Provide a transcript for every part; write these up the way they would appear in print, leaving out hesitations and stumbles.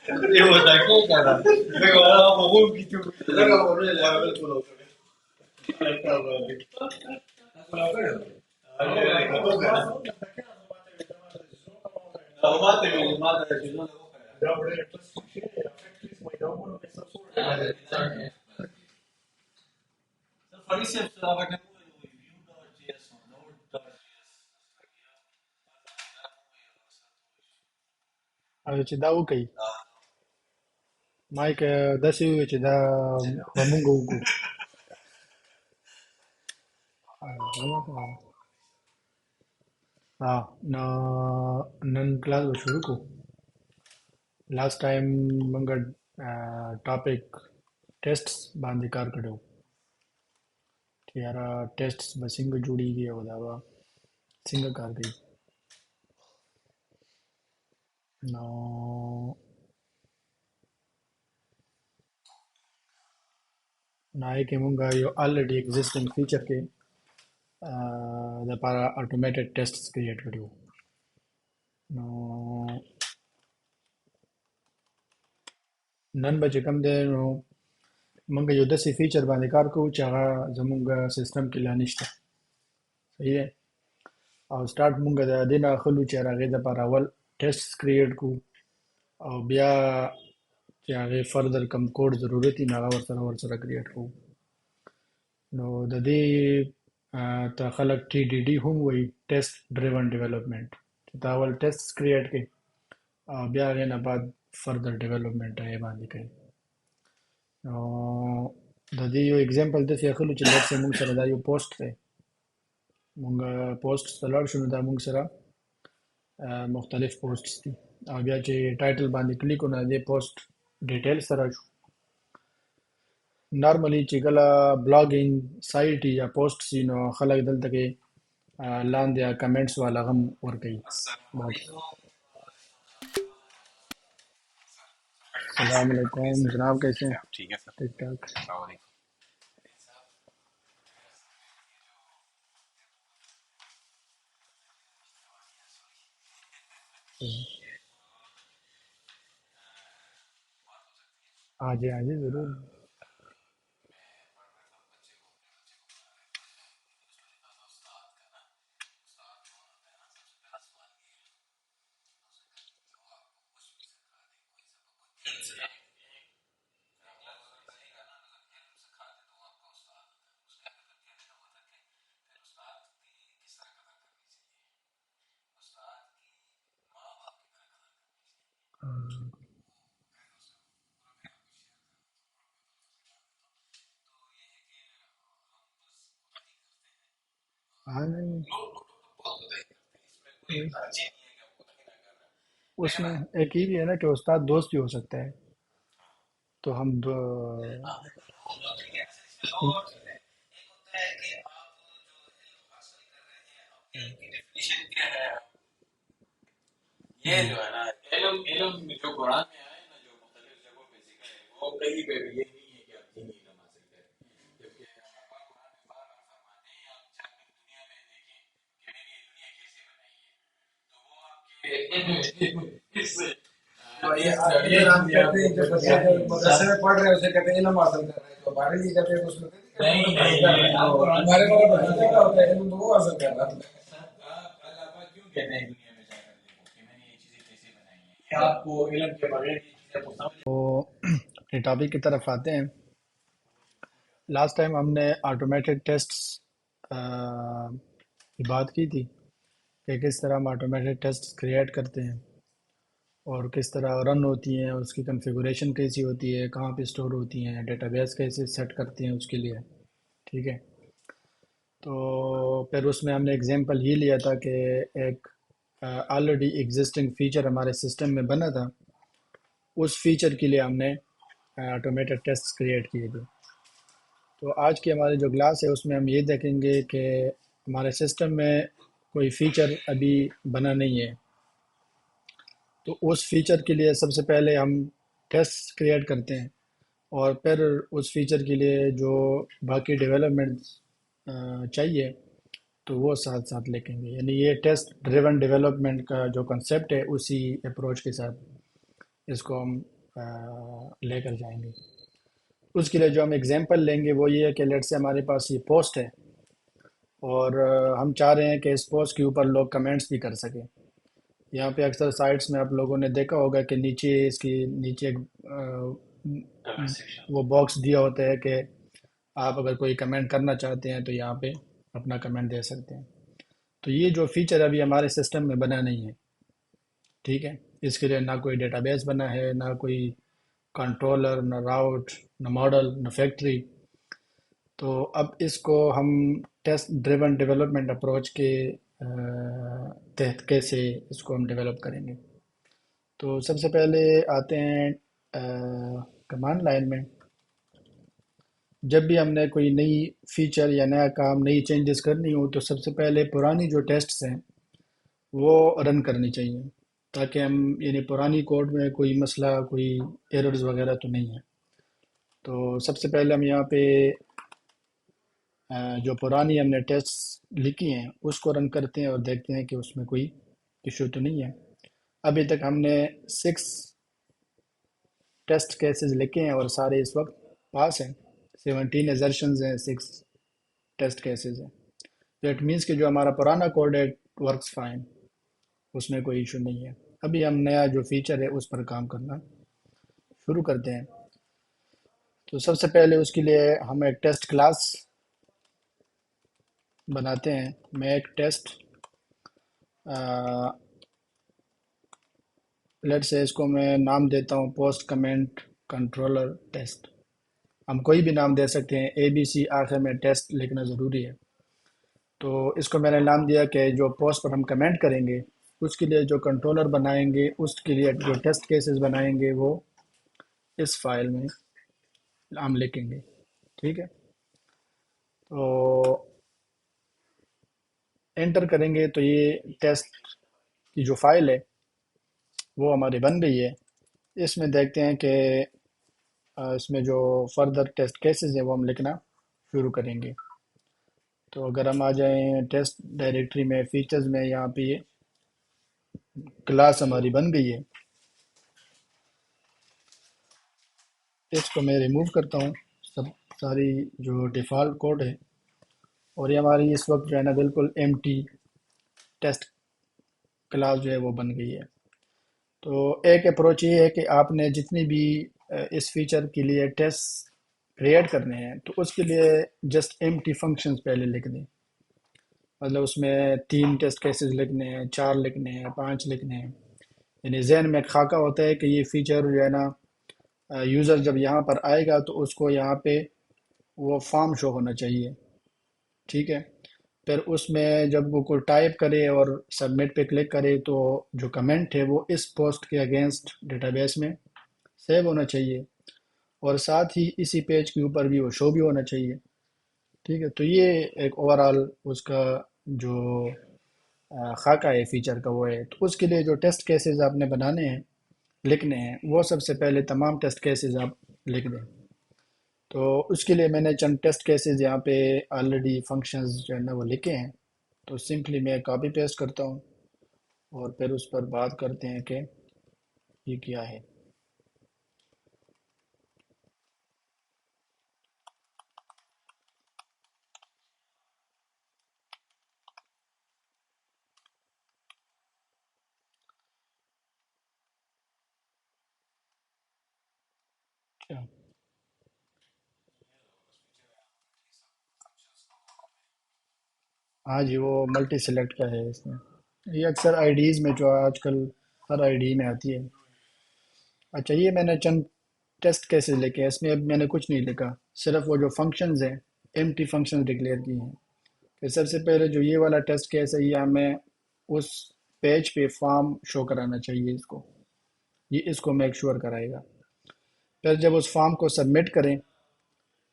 Y vos aquí, cara. Luego vamos un poquito. Luego volver a ver con los. Tomate me mata de chino de boca. Farisi yaptılar bakın Vue.js, Node.js. او چې دا وکړي ما که داسې وي چې دا به مونږ وکړو. نو نن class به شروع کړو. لاست ټایم مونږ ټاپک ټیسټس باندې کار کړی و چې یاره ټیسټس به څنګه جوړیږي او دا به څنګه کار کوي. نو نای کې مونږ یو الریډي ایگزیسټینګ فیچر کې د لپاره اټومیټډ ټیسټس کریټ کړي وو. نو نن به چې کوم دی نو مونږ یو داسې فیچر باندې کار کوو چې هغه زمونږ سیستم کې لا نشته. صحیح دی. او سٹارټ مونږ د دې نه اخلو چې هغې دپاره اول ټیسټس کریټ کړو او بیا چې هغې فردر کم کوډ ضرورت وي نو هغه ورسره کریټ کوو. نو د دې ته خلک ټي ډي ډي هم وایي، ټیسټ ډریون ډیولپمنٹ، چې ته اول ټیسټ کریټ کړي او بیا هغې نه بعد فردر ډیولپمنٹ هغې باندې کوي. نو د دې یو اگزامپل داسې اخلو چې لږ څه مونږ سره دا یو پوسټ دی، مونږ پوسټ ته لاړ شو نو دا مونږ سره مختلف پوسټس دي او بیا چې ټایټل باندې کلیک کړو نو د دې پوسټ ډیټیل سره شو. نارملی چې کله بلاګینګ سایټ یا پوسټ سي نو خلک دلته کې لاندې کمنټس والا هم ورکوي. السلام علیکم جناب، کیسے ہیں؟ ٹھیک ہے سر. ٹھیک ٹھاک. السلام علیکم. ہاں جی ہاں جی ضرور. ہاں نہیں، اس میں ایک یہ بھی ہے نا کہ استاد دوست بھی ہو سکتا ہے، تو ہم یہ جو ہے نا علم علم جو قرآن میں آئے نا، جو مختلف جگہوں پہ ذکر ہے، وہ کہیں پہ بھی یہ نہیں ہے کہ آپ دینی علم حاصل کریں. جبکہ اللہ قرآن میں بار بار فرماتے ہیں آپ جب تک دنیا میں دیکھیں کہ میں نے یہ دنیا کیسے بنائی ہے، تو وہ آپ کے اس مدرسے میں پڑھ رہے ہیں اسے کہتے ہیں علم حاصل کر رہے ہیں، تو ہمارے لیے کہتے ہیں اس میں نہیں ہمارے بارے بتانے کا ہوتا ہے علم تو وہ حاصل کر رہا ہے. اللہ پاک کیوں کہتے ہیں دنیا میں جا کر دیکھو کہ میں نے یہ چیزیں کیسے بنائی ہیں. یہ آپ کو علم کے بغیر یہ چیزیں آپ کو سمجھ. تو اپنے ٹاپک کی طرف آتے ہیں. لاسٹ ٹائم ہم نے آٹومیٹڈ ٹیسٹس کی بات کی تھی کہ کس طرح ہم آٹومیٹڈ ٹیسٹ کریٹ کرتے ہیں اور کس طرح رن ہوتی ہیں، اس کی کنفیگوریشن کیسی ہوتی ہے، کہاں پہ اسٹور ہوتی ہیں، ڈیٹا بیس کیسے سیٹ کرتے ہیں اس کے لیے. ٹھیک ہے. تو پھر اس میں ہم نے اگزامپل یہ لیا تھا کہ ایک آلریڈی ایگزسٹنگ فیچر ہمارے سسٹم میں بنا تھا، اس فیچر کے لیے ہم نے آٹومیٹڈ ٹیسٹ کریٹ کیے تھے. تو آج کی ہماری جو کلاس ہے اس میں ہم یہ دیکھیں گے کہ ہمارے سسٹم میں کوئی فیچر ابھی بنا نہیں ہے، تو اس فیچر کے لیے سب سے پہلے ہم ٹیسٹ کریٹ کرتے ہیں اور پھر اس فیچر کے لیے جو باقی ڈیولپمنٹ چاہیے تو وہ ساتھ ساتھ لکھیں گے. یعنی یہ ٹیسٹ ڈریون ڈیولپمنٹ کا جو کنسیپٹ ہے اسی اپروچ کے ساتھ اس کو ہم لے کر جائیں گے. اس کے لیے جو ہم اگزامپل لیں گے وہ یہ ہے کہ لیٹ سے ہمارے پاس یہ پوسٹ ہے اور ہم چاہ رہے ہیں کہ اس پوسٹ کے اوپر لوگ کمنٹس بھی کر سکیں. یہاں پہ اکثر سائٹس میں آپ لوگوں نے دیکھا ہوگا کہ نیچے اس کی نیچے وہ باکس دیا ہوتا ہے کہ آپ اگر کوئی کمنٹ کرنا چاہتے ہیں تو یہاں پہ اپنا کمنٹ دے سکتے ہیں. تو یہ جو فیچر ابھی ہمارے سسٹم میں بنا نہیں ہے. ٹھیک ہے، اس کے لیے نہ کوئی ڈیٹا بیس بنا ہے، نہ کوئی کنٹرولر، نہ راؤٹ، نہ ماڈل، نہ فیکٹری. تو اب اس کو ہم ٹیسٹ ڈریون ڈیولپمنٹ اپروچ کے تحت کیسے اس کو ہم ڈیولپ کریں گے. تو سب سے پہلے آتے ہیں کمانڈ لائن میں. جب بھی ہم نے کوئی نئی فیچر یا نیا کام، نئی چینجز کرنی ہو تو سب سے پہلے پرانی جو ٹیسٹس ہیں وہ رن کرنی چاہیے، تاکہ ہم یعنی پرانی کوڈ میں کوئی مسئلہ، کوئی ایررز وغیرہ تو نہیں ہے. تو سب سے پہلے ہم یہاں پہ جو پرانی ہم نے ٹیسٹ لکھی ہیں اس کو رن کرتے ہیں اور دیکھتے ہیں کہ اس میں کوئی ایشو تو نہیں ہے. ابھی تک ہم نے 6 ٹیسٹ کیسز لکھے ہیں اور سارے اس وقت پاس ہیں. 17 ایزرشنز ہیں، 6 ٹیسٹ کیسز ہیں. دیٹ مینس کہ جو ہمارا پرانا کوڈ ہے ورکس فائن، اس میں کوئی ایشو نہیں ہے. ابھی ہم نیا جو فیچر ہے اس پر کام کرنا شروع کرتے ہیں. تو سب سے پہلے اس کے لیے ہم ایک ٹیسٹ کلاس بناتے ہیں. میں ایک ٹیسٹ لیٹ سے اس کو میں نام دیتا ہوں پوسٹ کمنٹ کنٹرولر ٹیسٹ. ہم کوئی بھی نام دے سکتے ہیں، اے بی سی آخر میں ٹیسٹ لکھنا ضروری ہے. تو اس کو میں نے نام دیا کہ جو پوسٹ پر ہم کمنٹ کریں گے اس کے لیے جو کنٹرولر بنائیں گے، اس کے لیے جو ٹیسٹ کیسز بنائیں گے وہ اس فائل میں ہم لکھیں گے. ٹھیک ہے، تو انٹر کریں گے تو یہ ٹیسٹ کی جو فائل ہے وہ ہماری بن گئی ہے. اس میں دیکھتے ہیں کہ اس میں جو فردر ٹیسٹ کیسز ہیں وہ ہم لکھنا شروع کریں گے. تو اگر ہم آ جائیں ٹیسٹ ڈائریکٹری میں، فیچرز میں، یہاں پہ یہ کلاس ہماری بن گئی ہے. اس کو میں ریموو کرتا ہوں، سب ساری جو ڈیفالٹ کوڈ ہے، اور یہ ہماری اس وقت جو ہے نا بالکل ایم ٹی ٹیسٹ کلاس جو ہے وہ بن گئی ہے. تو ایک اپروچ یہ ہے کہ آپ نے جتنی بھی اس فیچر کے لیے ٹیسٹ کریٹ کرنے ہیں تو اس کے لیے جسٹ ایم ٹی فنکشنز پہلے لکھ دیں. مطلب اس میں 3 ٹیسٹ کیسز لکھنے ہیں، 4 لکھنے ہیں، 5 لکھنے ہیں. یعنی ذہن میں ایک خاکہ ہوتا ہے کہ یہ فیچر جو ہے نا یوزر جب یہاں پر آئے گا تو اس کو یہاں پہ وہ فارم شو ہونا چاہیے. ٹھیک ہے، پھر اس میں جب وہ کوئی ٹائپ کرے اور سبمٹ پہ کلک کرے تو جو کمنٹ ہے وہ اس پوسٹ کے اگینسٹ ڈیٹا بیس میں سیو ہونا چاہیے، اور ساتھ ہی اسی پیج کے اوپر بھی وہ شو بھی ہونا چاہیے. ٹھیک ہے، تو یہ ایک اوورال اس کا جو خاکہ ہے فیچر کا وہ ہے. تو اس کے لیے جو ٹیسٹ کیسز آپ نے بنانے ہیں، لکھنے ہیں، وہ سب سے پہلے تمام ٹیسٹ کیسز آپ لکھ دیں. تو اس کے لیے میں نے چند ٹیسٹ کیسز یہاں پہ آلریڈی فنکشنز جو ہے نا وہ لکھے ہیں. تو سمپلی میں کاپی پیسٹ کرتا ہوں اور پھر اس پر بات کرتے ہیں کہ یہ کیا ہے. اچھا، ہاں جی، وہ ملٹی سلیکٹ کا ہے اس میں. یہ اکثر آئی ڈیز میں جو آج کل ہر آئی ڈی میں آتی ہے. اچھا، یہ میں نے چند ٹیسٹ کیسز لکھے ہیں، اس میں اب میں نے کچھ نہیں لکھا، صرف وہ جو فنکشنز ہیں ایم ٹی فنکشن ڈکلیئر کی ہیں. کہ سب سے پہلے جو یہ والا ٹیسٹ کیس ہے یہ ہمیں اس پیج پہ فارم شو کرانا چاہیے. اس کو یہ اس کو میک شور کرائے گا. پھر جب اس فارم کو سبمٹ کریں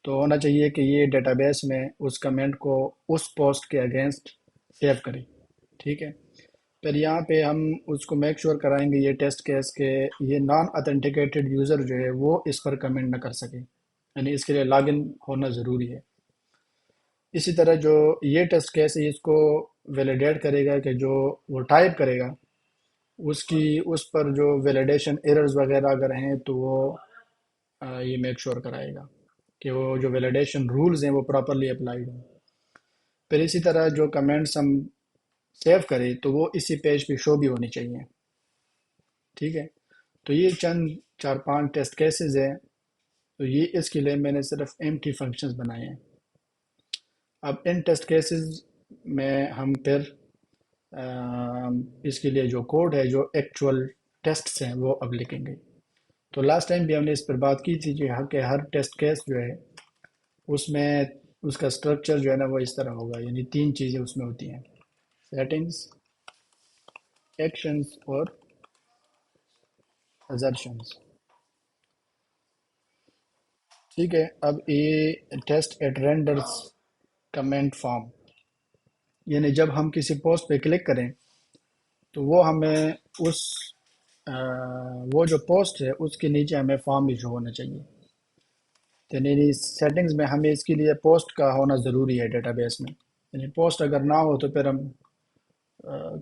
تو ہونا چاہیے کہ یہ ڈیٹا بیس میں اس کمنٹ کو اس پوسٹ کے اگینسٹ سیو کریں. ٹھیک ہے، پھر یہاں پہ ہم اس کو میک شور کرائیں گے یہ ٹیسٹ کیس کہ یہ نان اتھینٹیکیٹڈ یوزر جو ہے وہ اس پر کمنٹ نہ کر سکے، یعنی اس کے لیے لاگ ان ہونا ضروری ہے. اسی طرح جو یہ ٹیسٹ کیس ہے اس کو ویلیڈیٹ کرے گا کہ جو وہ ٹائپ کرے گا اس پر جو ویلیڈیشن ایررز وغیرہ اگر ہیں تو وہ یہ میک شور کرائے گا کہ وہ جو ویلیڈیشن رولز ہیں وہ پراپرلی اپلائیڈ ہوں. پھر اسی طرح جو کمنٹس ہم سیو کریں تو وہ اسی پیج پہ شو بھی ہونی چاہیے. ٹھیک ہے، تو یہ چند 4-5 ٹیسٹ کیسز ہیں. تو یہ اس کے لیے میں نے صرف empty فنکشنز بنائے ہیں. اب ان ٹیسٹ کیسز میں ہم پھر اس کے لیے جو کوڈ ہے، جو ایکچول ٹیسٹس ہیں وہ اب لکھیں گے. تو لاسٹ ٹائم بھی ہم نے اس پر بات کی تھی کہ ہر ٹیسٹ کیس جو ہے اس میں اس کا سٹرکچر جو ہے نا وہ اس طرح ہوگا، یعنی 3 چیزیں اس میں ہوتی ہیں: سیٹنگز، ایکشنز اور assertions. ٹھیک ہے، اب یہ test it renders comment form, یعنی جب ہم کسی پوسٹ پہ کلک کریں تو وہ ہمیں وہ جو پوسٹ ہے اس کے نیچے ہمیں فارم ایشو ہونا چاہیے. یعنی سیٹنگز میں ہمیں اس کے لیے پوسٹ کا ہونا ضروری ہے ڈیٹا بیس میں. یعنی پوسٹ اگر نہ ہو تو پھر ہم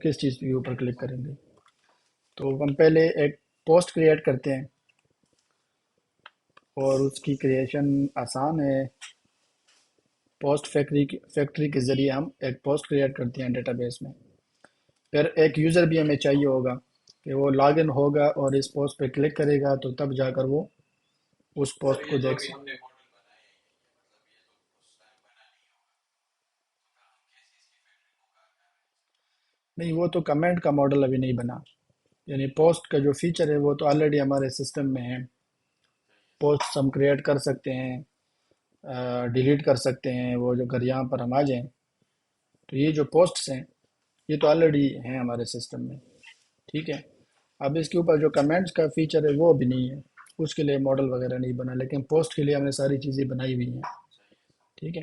کس چیز کے اوپر کلک کریں گے. تو ہم پہلے ایک پوسٹ کریٹ کرتے ہیں اور اس کی کریشن آسان ہے. پوسٹ فیکٹری کے ذریعے ہم ایک پوسٹ کریٹ کرتے ہیں ڈیٹا بیس میں. پھر ایک یوزر بھی ہمیں چاہیے ہوگا کہ وہ لاگ ان ہوگا اور اس پوسٹ پہ کلک کرے گا تو تب جا کر وہ اس سر پوسٹ کو یہ جو دیکھ ابھی سکے. ہم نے ماڈل بنائے ہیں مطلب یہ تو اس ٹائم بنا نہیں ہوگا، ہم کیسے اس کی فیکٹری کو کار کر رہے ہیں؟ نہیں، وہ تو کمنٹ کا ماڈل ابھی نہیں بنا. یعنی پوسٹ کا جو فیچر ہے وہ تو آلریڈی ہمارے سسٹم میں ہے. پوسٹ ہم کریٹ کر سکتے ہیں، ڈیلیٹ کر سکتے ہیں. وہ جو اگر یہاں پر ہم آ جائیں تو یہ جو پوسٹس ہیں یہ تو آلریڈی ہیں ہمارے سسٹم میں. ٹھیک ہے، اب اس کے اوپر جو کمنٹس کا فیچر ہے وہ بھی نہیں ہے، اس کے لیے ماڈل وغیرہ نہیں بنا، لیکن پوسٹ کے لیے ہم نے ساری چیزیں بنائی ہوئی ہیں. ٹھیک ہے،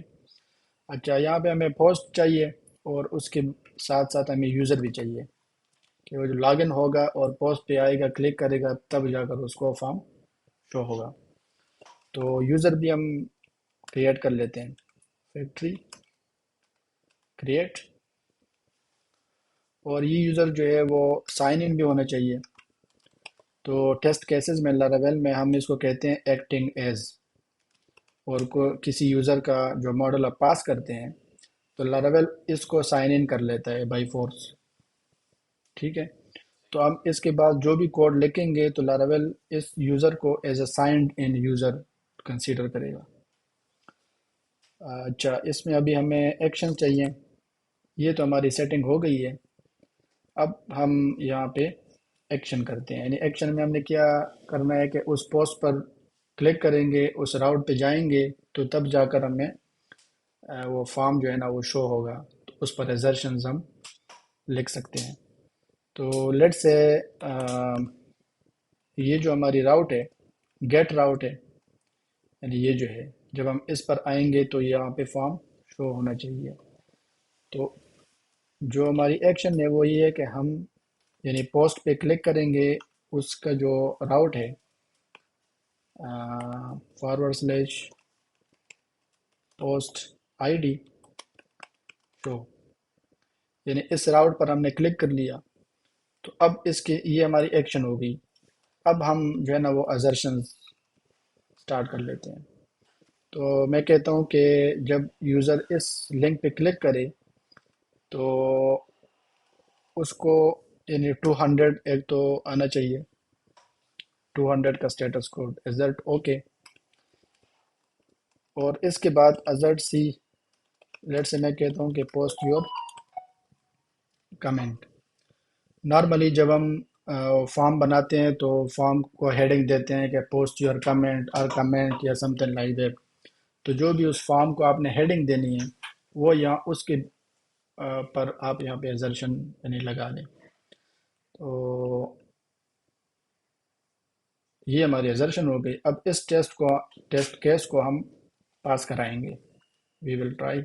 اچھا یہاں پہ ہمیں پوسٹ چاہیے اور اس کے ساتھ ساتھ ہمیں یوزر بھی چاہیے کہ وہ جو لاگ ان ہوگا اور پوسٹ پہ آئے گا، کلک کرے گا، تب جا کر اس کو فارم شو ہوگا. تو یوزر بھی ہم کریٹ کر لیتے ہیں. فیکٹری کریٹ، اور یہ یوزر جو ہے وہ سائن ان بھی ہونا چاہیے. تو ٹیسٹ کیسز میں لاراویل میں ہم اس کو کہتے ہیں ایکٹنگ ایز. اور کسی یوزر کا جو ماڈل آپ پاس کرتے ہیں تو لاراویل اس کو سائن ان کر لیتا ہے بائی فورس. ٹھیک ہے، تو ہم اس کے بعد جو بھی کوڈ لکھیں گے تو لاراویل اس یوزر کو as a signed in user consider کرے گا. اچھا، اس میں ابھی ہمیں ایکشن چاہیے. یہ تو ہماری سیٹنگ ہو گئی ہے. اب ہم یہاں پہ ایکشن کرتے ہیں. یعنی ایکشن میں ہم نے کیا کرنا ہے کہ اس پوسٹ پر کلک کریں گے، اس راؤٹ پہ جائیں گے تو تب جا کر ہمیں وہ فارم جو ہے نا وہ شو ہوگا. تو اس پر ایزرشنز ہم لکھ سکتے ہیں. تو لیٹ سے یہ جو ہماری راؤٹ ہے گیٹ راؤٹ ہے، یعنی یہ جو ہے جب ہم اس پر آئیں گے تو یہاں پہ فارم شو ہونا چاہیے. تو جو ہماری ایکشن ہے وہ یہ ہے کہ ہم یعنی پوسٹ پہ کلک کریں گے، اس کا جو راؤٹ ہے // پوسٹ آئی ڈی شو، یعنی اس راؤٹ پر ہم نے کلک کر لیا. تو اب اس کے یہ ہماری ایکشن ہو گئی. اب ہم جو ہے نا وہ assertions سٹارٹ کر لیتے ہیں. تو میں کہتا ہوں کہ جب یوزر اس لنک پہ کلک کرے تو اس کو یعنی 200 ایک تو آنا چاہیے، 200 کا اسٹیٹس کوڈ ایزرٹ اوکے. اور اس کے بعد ایزرٹ سی، لیٹ سے میں کہتا ہوں کہ پوسٹ یور کمنٹ. نارملی جب ہم فارم بناتے ہیں تو فارم کو ہیڈنگ دیتے ہیں کہ پوسٹ یور کمنٹ اور کمنٹ یا سم تھنگ لائک دیٹ. تو جو بھی اس فارم کو آپ نے ہیڈنگ دینی ہے وہ یہاں اس کے پر آپ یہاں پہ ایزرشن یعنی لگا دیں. تو یہ ہماری ایزرشن ہو گئی. اب اس ٹیسٹ کیس کو ہم پاس کرائیں گے. وی ول ٹرائی.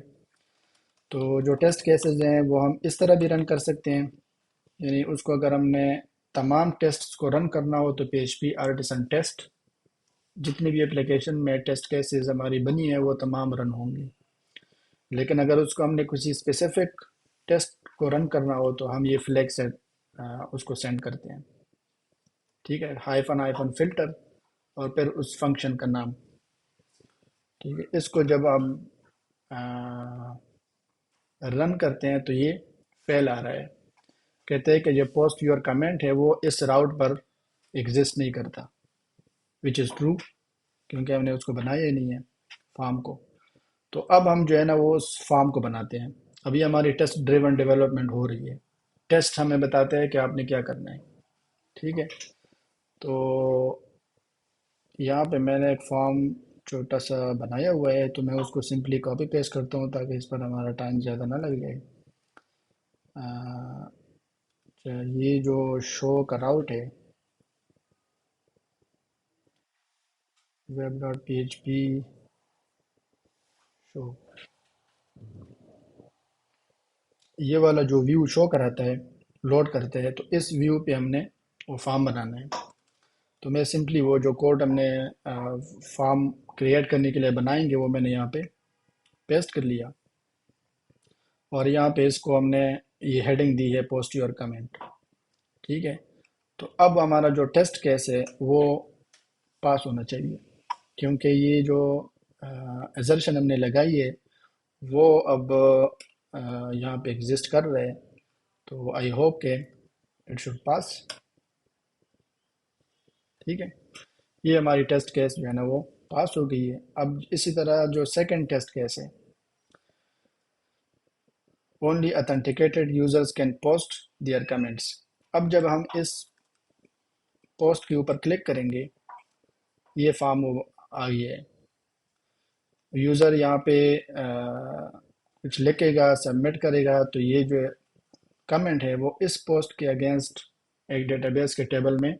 تو جو ٹیسٹ کیسز ہیں وہ ہم اس طرح بھی رن کر سکتے ہیں. یعنی اس کو اگر ہم نے تمام ٹیسٹ کو رن کرنا ہو تو PHP آرٹیسن ٹیسٹ، جتنی بھی اپلیکیشن میں ٹیسٹ کیسز ہماری بنی ہیں وہ تمام رن ہوں گی. لیکن اگر اس کو ہم نے کسی اسپیسیفک ٹیسٹ کو رن کرنا ہو تو ہم یہ فلیگ سیٹ اس کو سینڈ کرتے ہیں. ٹھیک ہے، ہائفن ہائفن فلٹر اور پھر اس فنکشن کا نام. ٹھیک ہے، اس کو جب ہم رن کرتے ہیں تو یہ فیل آ رہا ہے. کہتے ہیں کہ جو پوسٹ یور کمنٹ ہے وہ اس راؤٹ پر ایگزسٹ نہیں کرتا، وچ از ٹرو، کیونکہ ہم نے اس کو بنایا ہی نہیں ہے فارم کو. تو اب ہم جو ہے نا وہ اس فارم کو بناتے ہیں. ابھی ہماری ٹیسٹ ڈریون ڈیولپمنٹ ہو رہی ہے. ٹیسٹ ہمیں بتاتے ہیں کہ آپ نے کیا کرنا ہے. ٹھیک ہے، تو یہاں پہ میں نے ایک فارم چھوٹا سا بنایا ہوا ہے، تو میں اس کو سمپلی کاپی پیسٹ کرتا ہوں تاکہ اس پر ہمارا ٹائم زیادہ نہ لگ جائے. اچھا، یہ جو شو کا راؤٹ ہے web dot P H P show, یہ والا جو ویو شو کراتا ہے لوڈ کرتے ہیں، تو اس ویو پہ ہم نے وہ فارم بنانا ہے. تو میں سمپلی وہ جو کوڈ ہم نے فارم کریٹ کرنے کے لیے بنائیں گے وہ میں نے یہاں پہ پیسٹ کر لیا، اور یہاں پہ اس کو ہم نے یہ ہیڈنگ دی ہے پوسٹ یور کمنٹ. ٹھیک ہے، تو اب ہمارا جو ٹیسٹ کیس ہے وہ پاس ہونا چاہیے، کیونکہ یہ جو ایزرشن ہم نے لگائی ہے وہ اب یہاں پہ ایگزسٹ کر رہے ہیں. تو آئی ہوپ کہ اٹ شوڈ پاس. ٹھیک ہے، یہ ہماری ٹیسٹ کیس جو ہے نا وہ پاس ہو گئی ہے. اب اسی طرح جو سیکنڈ ٹیسٹ کیس ہے، only authenticated users can post their comments. اب جب ہم اس پوسٹ کے اوپر کلک کریں گے، یہ فارم آ گیا ہے. یوزر یہاں پہ کچھ لکھے گا، سبمٹ کرے گا، تو یہ جو کمنٹ ہے وہ اس پوسٹ کے اگینسٹ ایک ڈیٹا بیس کے ٹیبل میں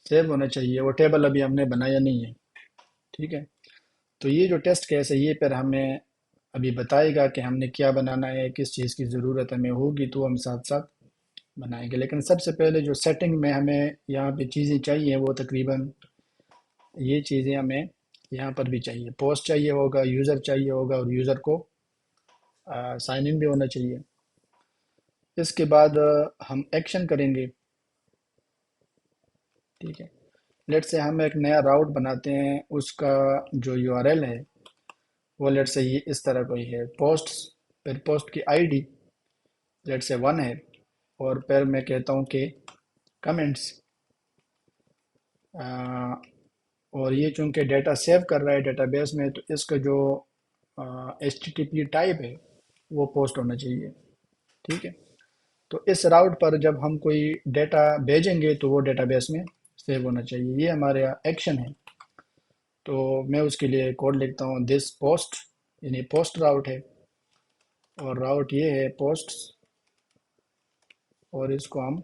سیو ہونا چاہیے. وہ ٹیبل ابھی ہم نے بنایا نہیں ہے. ٹھیک ہے، تو یہ جو ٹیسٹ کیس ہے یہ پھر ہمیں ابھی بتائے گا کہ ہم نے کیا بنانا ہے، کس چیز کی ضرورت ہمیں ہوگی، تو ہم ساتھ ساتھ بنائیں گے. لیکن سب سے پہلے جو سیٹنگ میں ہمیں یہاں پہ چیزیں چاہیے وہ تقریباً یہ چیزیں ہمیں یہاں پر بھی چاہیے. پوسٹ چاہیے ہوگا، یوزر چاہیے ہوگا، اور یوزر کو سائن ان بھی ہونا چاہیے. اس کے بعد ہم ایکشن کریں گے. ٹھیک ہے، لیٹ سے ہم ایک نیا راؤٹ بناتے ہیں، اس کا جو یو آر ایل ہے وہ لیٹ سے یہ اس طرح کوئی ہے، پوسٹ، پھر پوسٹ کی آئی ڈی لیٹ سے 1 ہے، اور پھر میں کہتا ہوں کہ کمنٹس. اور یہ چونکہ ڈیٹا سیو کر رہا ہے ڈیٹا بیس میں، تو اس کا جو H T T P type ہے وہ پوسٹ ہونا چاہیے. ٹھیک ہے، تو اس راؤٹ پر جب ہم کوئی ڈیٹا بھیجیں گے تو وہ ڈیٹا بیس میں سیو ہونا چاہیے. یہ ہمارا ایکشن ہے. تو میں اس کے لیے کوڈ لکھتا ہوں، دس پوسٹ، یعنی پوسٹ راؤٹ ہے، اور راؤٹ یہ ہے پوسٹ، اور اس کو ہم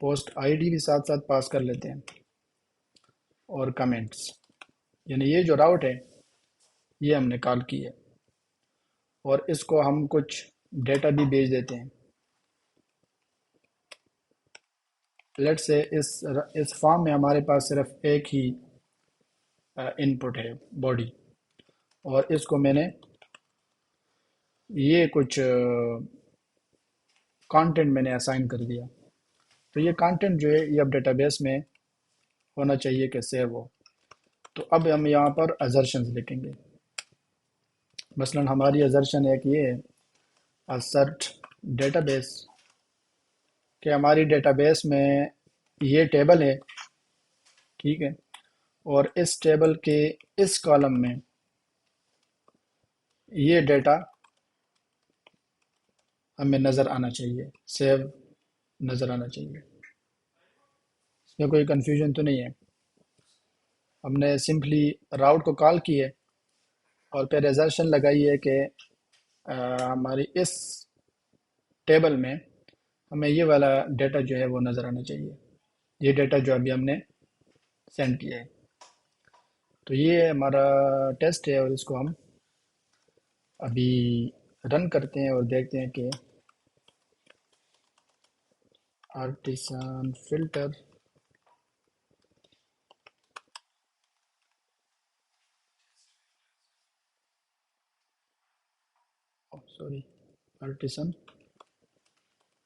پوسٹ آئی ڈی بھی ساتھ ساتھ پاس کر لیتے ہیں، اور کمنٹس. یعنی یہ جو راؤٹ ہے یہ ہم نے کال کی ہے، اور اس کو ہم کچھ ڈیٹا بھی بھیج دیتے ہیں. لیٹ سے اس فارم میں ہمارے پاس صرف ایک ہی ان پٹ ہے، باڈی، اور اس کو میں نے یہ کچھ کانٹینٹ میں نے اسائن کر دیا. تو یہ کانٹینٹ جو ہے یہ اب ڈیٹا بیس میں ہونا چاہیے کہ سیو ہو. تو اب ہم یہاں پر ازرشنز لکھیں گے. مثلا ہماری ازرشن ایک یہ ہے، assert ڈیٹا بیس، کہ ہماری ڈیٹا بیس میں یہ ٹیبل ہے. ٹھیک ہے، اور اس ٹیبل کے اس کالم میں یہ ڈیٹا ہمیں نظر آنا چاہیے، سیو نظر آنا چاہیے. اس میں کوئی کنفیوژن تو نہیں ہے. ہم نے سمپلی راؤٹ کو کال کی ہے، اور پھر ریزرشن لگائی ہے کہ ہماری اس ٹیبل میں ہمیں یہ والا ڈیٹا جو ہے وہ نظر آنا چاہیے، یہ ڈیٹا جو ابھی ہم نے سینڈ کیا ہے. تو یہ ہمارا ٹیسٹ ہے، اور اس کو ہم ابھی رن کرتے ہیں اور دیکھتے ہیں کہ artisan filter, sorry, artisan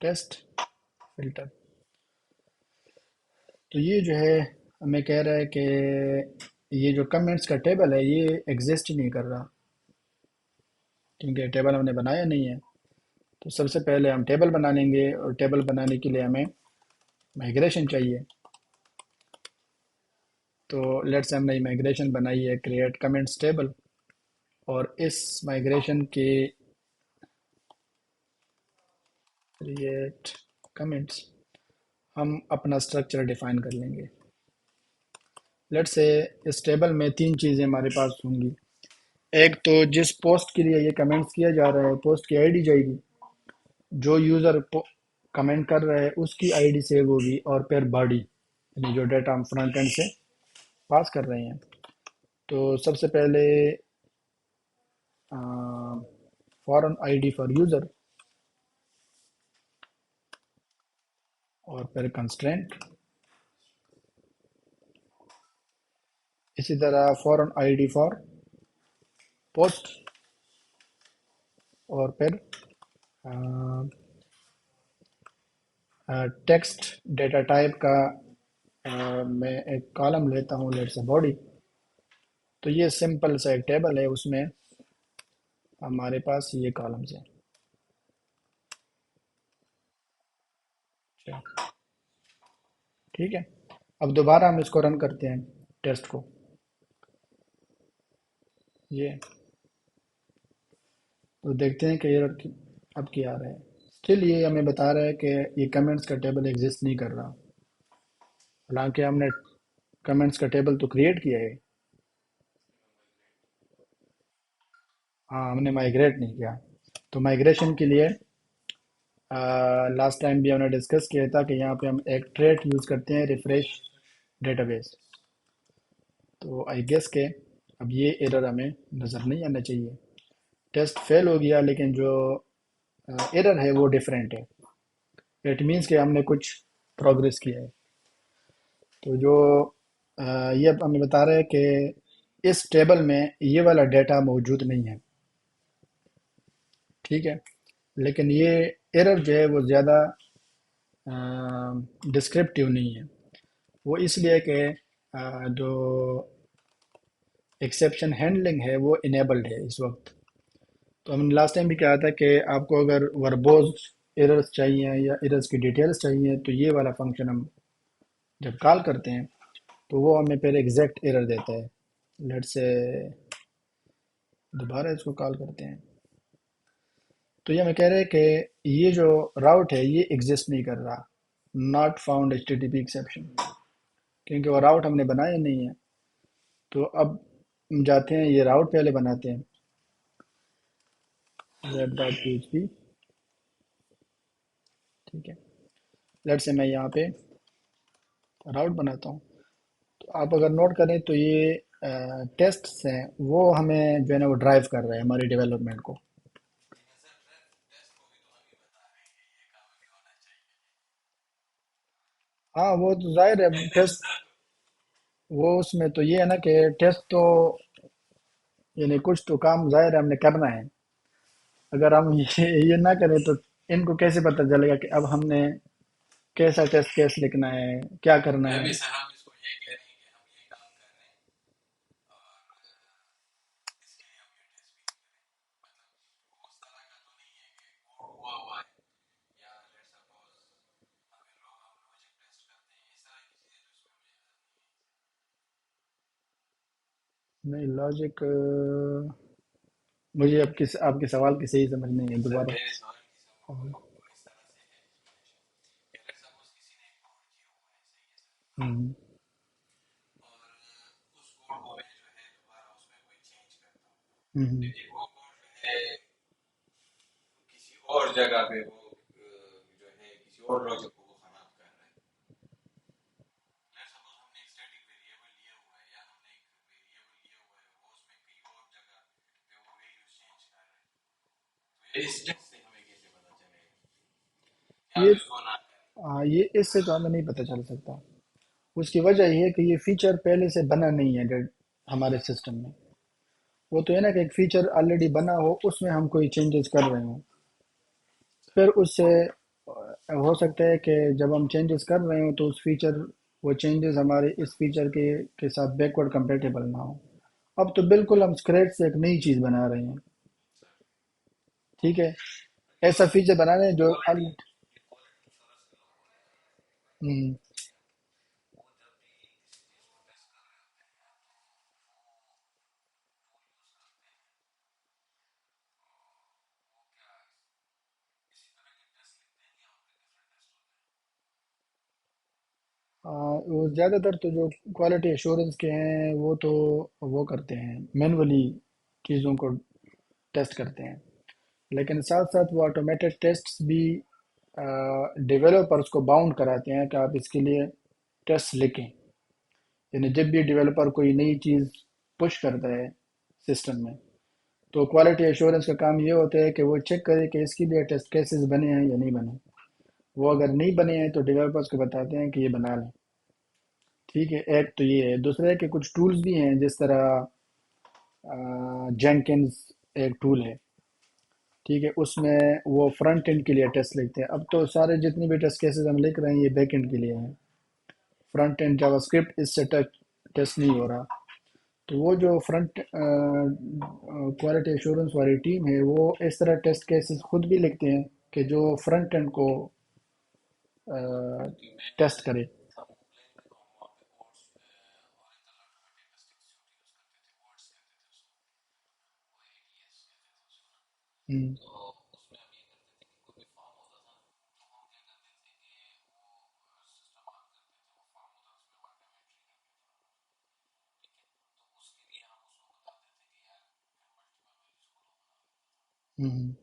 test filter. تو یہ جو ہے ہمیں کہہ رہا ہے کہ یہ جو کمنٹس کا ٹیبل ہے یہ ایگزسٹ نہیں کر رہا کیونکہ ٹیبل ہم نے بنایا نہیں ہے. تو سب سے پہلے ہم ٹیبل بنا لیں گے اور ٹیبل بنانے کے لیے ہمیں مائگریشن چاہیے. تو لیٹس ہم نے مائگریشن بنائی ہے کریٹ کمنٹس ٹیبل اور اس مائگریشن کے کریٹ کمنٹس ہم اپنا اسٹرکچر ڈیفائن کر لیں گے. لیٹ سے اس ٹیبل میں تین چیزیں ہمارے پاس ہوں گی. ایک تو جس پوسٹ کے لیے یہ کمنٹس کیا جا رہا ہے پوسٹ کی آئی ڈی جائے گی, جو یوزر کمنٹ کر رہا ہے اس کی آئی ڈی سیو ہوگی, اور پھر باڈی یعنی جو ڈیٹا ہم فرنٹ اینڈ سے پاس کر رہے ہیں. تو سب سے پہلے foreign I D for user اور پھر کنسٹرینٹ, اسی طرح foreign I D for post اور پھر ٹیکسٹ ڈیٹا ٹائپ کا میں ایک کالم لیتا ہوں لیٹ سے باڈی. تو یہ سمپل سا ایک ٹیبل ہے, اس میں ہمارے پاس یہ کالمز ہیں. ٹھیک ہے, اب دوبارہ ہم اس کو رن کرتے ہیں ٹیسٹ کو. یہ تو دیکھتے ہیں کہ ایرر اب کیا آ رہا ہے. اسٹل یہ ہمیں بتا رہا ہے کہ یہ کمنٹس کا ٹیبل ایگزسٹ نہیں کر رہا, حالانکہ ہم نے کمنٹس کا ٹیبل تو کریٹ کیا ہے. ہاں, ہم نے مائگریٹ نہیں کیا. تو مائگریشن کے لیے لاسٹ ٹائم بھی ہم نے ڈسکس کیا تھا کہ یہاں پہ ہم ایک ٹریٹ یوز کرتے ہیں ریفریش ڈیٹا بیس. تو آئی گیس کہ اب یہ ایرر ہمیں نظر نہیں آنا چاہیے. ٹیسٹ فیل ہو گیا لیکن جو ایرر ہے وہ ڈیفرینٹ ہے. اٹ مینس کہ ہم نے کچھ پروگریس کیا ہے. تو جو یہ اب ہمیں بتا رہا ہے کہ اس ٹیبل میں یہ والا ڈیٹا موجود نہیں ہے. ٹھیک ہے, لیکن یہ ایرر جو ہے وہ زیادہ ڈسکرپٹیو نہیں ہے. وہ اس لیے کہ جو ایکسیپشن ہینڈلنگ ہے وہ انیبلڈ ہے اس وقت. تو ہم نے لاسٹ ٹائم بھی کہا تھا کہ آپ کو اگر وربوز ایررز چاہیے یا ایررز کی ڈیٹیلز چاہیے تو یہ والا فنکشن ہم جب کال کرتے ہیں تو وہ ہمیں پھر ایگزیکٹ ایرر دیتا ہے. لیٹ سے دوبارہ اس کو کال کرتے ہیں تو یہ ہمیں کہہ رہے ہیں کہ یہ جو راؤٹ ہے یہ ایگزسٹ نہیں کر رہا, not found H T T P exception, کیونکہ وہ راؤٹ ہم نے بنایا نہیں ہے. تو اب ہم جاتے ہیں یہ راؤٹ پہلے بناتے ہیں web.php. ٹھیک ہے, لیٹ سے میں یہاں پہ راؤٹ بناتا ہوں. تو آپ اگر نوٹ کریں تو یہ ٹیسٹس ہیں وہ ہمیں جو ہے نا وہ ڈرائیو کر رہے ہیں ہماری ڈیولپمنٹ کو. ہاں وہ تو ظاہر ہے ٹیسٹ, وہ اس میں تو یہ ہے نا کہ ٹیسٹ تو یعنی کچھ تو کام ظاہر ہے ہم نے کرنا ہے. اگر ہم یہ نہ کریں تو ان کو کیسے پتہ چلے گا کہ اب ہم نے کیسا ٹیسٹ کیس لکھنا ہے, کیا کرنا میں ہے. بھی سر ہم اس کو یہ کہہ رہے ہیں کہ ہم یہ کام کر رہے ہیں اور اس کے لیے ہم یہ ٹیسٹ بھی کریں. مطلب اس طرح کا تو نہیں ہے کہ کوڈ ہوا ہے یا لیٹ سپوز ہمیں ہم لوجک ٹیسٹ کرتے ہیں, اس طرح کی چیزیں تو اس میں مجھے نظر نہیں ہے. نہیں لاجک مجھے آپ کے سوال کی صحیح سمجھ نہیں ہے, سر دوبارہ. میرے سوال کی وہ اس طرح سے ہے ایکسپلینیشن کہ اگر سپوز کسی نے ایک کوڈ کیا ہوا ہے, صحیح ہے سر, ہوں اور اس کوڈ کو میں جو ہے دوبارہ اس میں کوئی چینج کرتا ہوں, ہوں لیکن وہ کوڈ جو ہے کسی اور جگہ پہ وہ جو ہے کسی اور لوجک کو وہ خراب کر رہا ہے. لیٹ سپوز ہم نے ایک اسٹیٹک ویریبل لیا ہوا ہے یا ہم نے ایک ویریبل لیا ہوا ہے وہ اس میں کہیں اور جگہ پہ وہ ویلیوز چینج کر رہا ہے, تو یہ اس ٹیکسٹ سے ہمیں کیسے پتہ چلے گا کہ یہ ہم اس کو نہ کریں. یہ اس سے تو ہمیں نہیں پتہ چل سکتا. اس کی وجہ یہ ہے کہ یہ فیچر پہلے سے بنا نہیں ہے ہمارے سسٹم میں. وہ تو ہے نا کہ ایک فیچر آلریڈی بنا ہو اس میں ہم کوئی چینجز کر رہے ہوں, پھر اس سے ہو سکتا ہے کہ جب ہم چینجز کر رہے ہوں تو اس فیچر وہ چینجز ہمارے اس فیچر کے ساتھ بیکورڈ کمپیٹیبل نہ ہو. اب تو بالکل ہم اسکریچ سے ایک نئی چیز بنا رہے ہیں. ٹھیک ہے، ایسا فیچر بنا رہے ہیں جو ہم، وہ زیادہ تر تو جو کوالٹی ایشورنس کے ہیں وہ تو وہ کرتے ہیں مینولی چیزوں کو ٹیسٹ کرتے ہیں، لیکن ساتھ ساتھ وہ آٹومیٹڈ ٹیسٹ بھی ڈیولپرز کو باؤنڈ کراتے ہیں کہ آپ اس کے لیے ٹیسٹ لکھیں. یعنی جب بھی ڈیولپر کوئی نئی چیز پش کرتا ہے سسٹم میں تو کوالٹی ایشورنس کا کام یہ ہوتا ہے کہ وہ چیک کرے کہ اس کے لیے ٹیسٹ کیسز بنے ہیں یا نہیں بنے. وہ اگر نہیں بنے ہیں تو ڈیولپرز کو بتاتے ہیں کہ یہ بنا لیں. ٹھیک ہے، ایک تو یہ ہے. دوسرا ہے کہ کچھ ٹولز بھی ہیں جس طرح جینکنز ایک ٹول ہے. ٹھیک ہے، اس میں وہ فرنٹ اینڈ کے لیے ٹیسٹ لکھتے ہیں. اب تو سارے جتنے بھی ٹیسٹ کیسز ہم لکھ رہے ہیں یہ بیک اینڈ کے لیے ہیں. فرنٹ اینڈ جاوا اسکرپٹ اس سے ٹیسٹ نہیں ہو رہا. تو وہ جو فرنٹ کوالٹی ایشورنس والی ٹیم ہے وہ اس طرح ٹیسٹ کیسز خود بھی لکھتے ہیں کہ جو فرنٹ اینڈ کو ٹیسٹ کرے. ہم، ہم،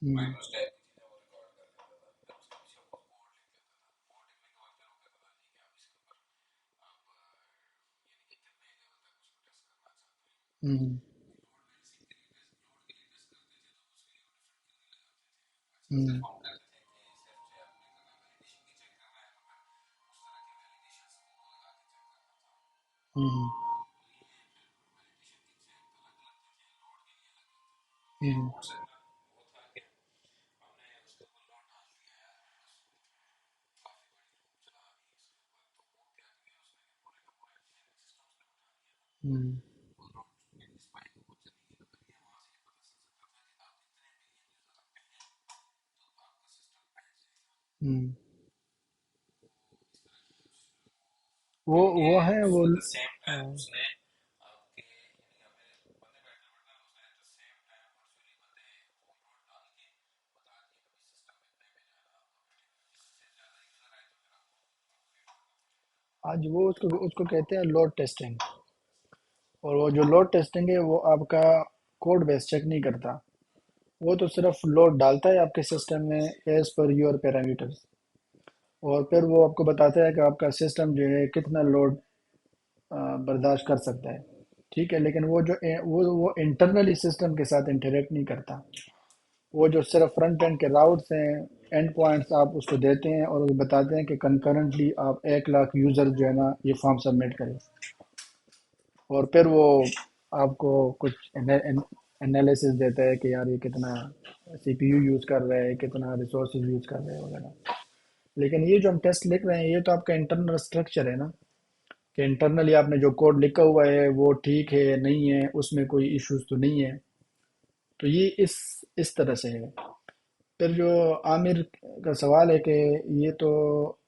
ہم، ہم، ہم، ہم، ہم، ہم، ہم. وہ ہے وہ آج وہ اس کو کہتے ہیں لوڈ ٹیسٹنگ. اور وہ جو لوڈ ٹیسٹنگ ہے وہ آپ کا کوڈ بیس چیک نہیں کرتا. وہ تو صرف لوڈ ڈالتا ہے آپ کے سسٹم میں ایز پر یور پیرامیٹرز. اور پھر وہ آپ کو بتاتا ہے کہ آپ کا سسٹم جو ہے کتنا لوڈ برداشت کر سکتا ہے. ٹھیک ہے، لیکن وہ جو وہ انٹرنلی سسٹم کے ساتھ انٹریکٹ نہیں کرتا. وہ جو صرف فرنٹ اینڈ کے راؤٹس ہیں، اینڈ پوائنٹس آپ اس کو دیتے ہیں اور وہ بتاتے ہیں کہ کنکرنٹلی آپ 1 لاکھ یوزر جو ہے نا یہ فارم سبمٹ کریں. اور پھر وہ آپ کو کچھ انالیسس دیتا ہے کہ یار یہ کتنا سی پی یو یوز کر رہے ہیں، کتنا ریسورسز یوز کر رہے ہیں وغیرہ. لیکن یہ جو ہم ٹیسٹ لکھ رہے ہیں یہ تو آپ کا انٹرنل اسٹرکچر ہے نا، کہ انٹرنلی آپ نے جو کوڈ لکھا ہوا ہے وہ ٹھیک ہے نہیں ہے، اس میں کوئی ایشوز تو نہیں ہے. تو یہ اس طرح سے ہے. پھر جو عامر کا سوال ہے کہ یہ تو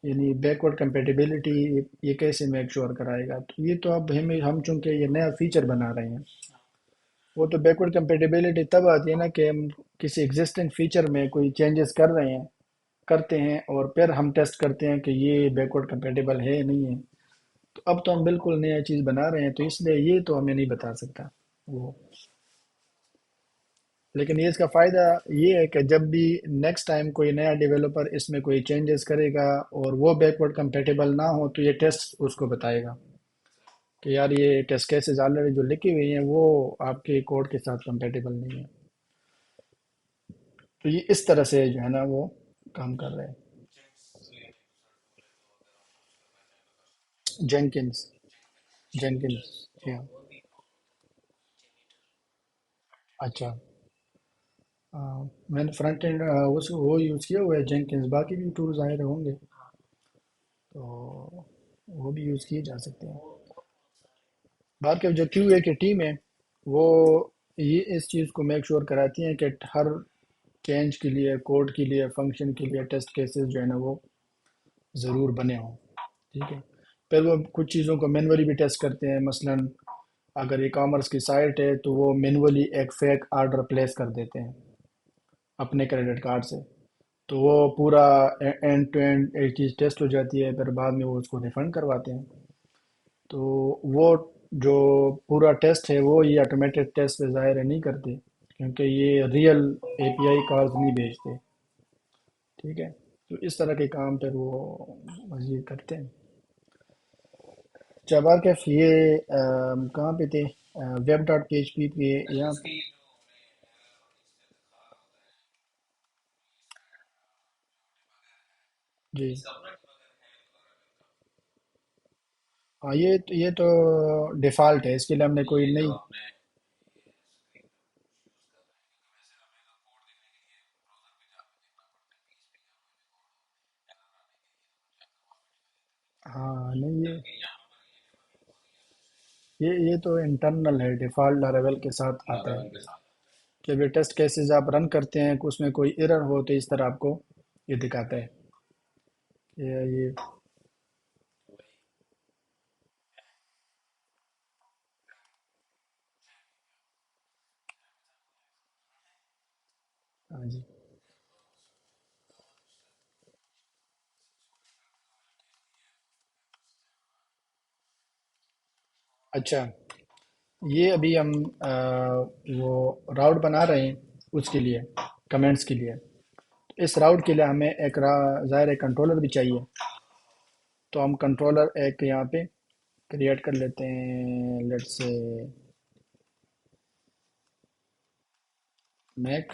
یعنی بیکورڈ کمپیٹیبلٹی یہ کیسے میک شور کرائے گا. تو یہ تو اب ہم چونکہ یہ نیا فیچر بنا رہے ہیں. وہ تو بیکورڈ کمپیٹیبلٹی تب آتی ہے نا کہ ہم کسی ایگزسٹنگ فیچر میں کوئی چینجز کر رہے ہیں کرتے ہیں اور پھر ہم ٹیسٹ کرتے ہیں کہ یہ بیکورڈ کمپیٹیبل ہے نہیں ہے. تو اب تو ہم بالکل نیا چیز بنا رہے ہیں تو اس لیے یہ تو ہمیں نہیں بتا سکتا وہ. لیکن یہ اس کا فائدہ یہ ہے کہ جب بھی نیکسٹ ٹائم کوئی نیا ڈیولپر اس میں کوئی چینجز کرے گا اور وہ بیکورڈ کمپیٹیبل نہ ہو تو یہ ٹیسٹ اس کو بتائے گا کہ یار یہ ٹیسٹ کیسز آلریڈی جو لکھی ہوئی ہیں وہ آپ کے کوڈ کے ساتھ کمپیٹیبل نہیں ہے. تو یہ اس طرح سے جو ہے نا وہ کام کر رہے ہیں. جینکنس جینکنس یا اچھا میں نے فرنٹ اینڈ وہ یوز کیا ہوا ہے جینکنس، باقی بھی ٹولز ظاہر ہوں گے تو وہ بھی یوز کیے جا سکتے ہیں. باقی جو کیو اے کی ٹیم ہے وہ یہ اس چیز کو میک شور کراتی ہیں کہ ہر چینج کے لیے، کوڈ کے لیے، فنکشن کے لیے ٹیسٹ کیسز جو ہے نا وہ ضرور بنے ہوں. ٹھیک ہے. پھر وہ کچھ چیزوں کو مینولی بھی ٹیسٹ کرتے ہیں. مثلا اگر ای کامرس کی سائٹ ہے تو وہ مینولی ایک فیک آرڈر پلیس کر دیتے ہیں اپنے کریڈٹ کارڈ سے، تو وہ پورا اینڈ ٹو اینڈ ایک چیز ٹیسٹ ہو جاتی ہے، پھر بعد میں وہ اس کو ریفنڈ کرواتے ہیں. تو وہ جو پورا ٹیسٹ ہے وہ یہ آٹومیٹڈ ٹیسٹ پہ ظاہر نہیں کرتے، کیونکہ یہ ریئل اے پی آئی کالز نہیں بھیجتے. ٹھیک ہے. تو اس طرح کے کام پھر وہ مزید کرتے ہیں. جب آپ یہ کہاں پہ تھے؟ Web dot P H P پہ یہاں اس پہ. کی جو ہمیں ایرر اور اس سے جی اس کا اپنا ڈبگر ہے ہاں، یہ تو ڈیفالٹ ہے، اس کے لیے ہم نے کوئی یہ جو نہیں. آپ نے یہ اسکرین یوز کر رہے ہیں، کیونکہ ویسے ہمیں تو کوڈ دیکھنے کے لیے براؤزر پہ جا کے دیکھنا پڑتا ہے، پیس پہ جا کے کوڈ ایرر آنے کے لیے تو چیک کروا کے ہاں نہیں، جبکہ یہاں پر یہ جو ابھی ہو رہی ہے یہ تو انٹرنل ہے، ڈیفالٹ لاراول کے ساتھ آتا ہے. لاراول کے ساتھ آتا ہے. جب یہ ٹیسٹ کیسز آپ رن کرتے ہیں کہ اس میں کوئی ایرر ہو تو اس طرح آپ کو یہ دکھاتا ہے کہ یہ. تو وہی ہاں جی. اچھا، یہ ابھی ہم وہ راؤٹ بنا رہے ہیں اس کے لیے، کمنٹس کے لیے. اس راؤٹ کے لیے ہمیں ایک ظاہر ایک کنٹرولر بھی چاہیے. تو ہم کنٹرولر ایک یہاں پہ کریٹ کر لیتے ہیں، لیٹ سے make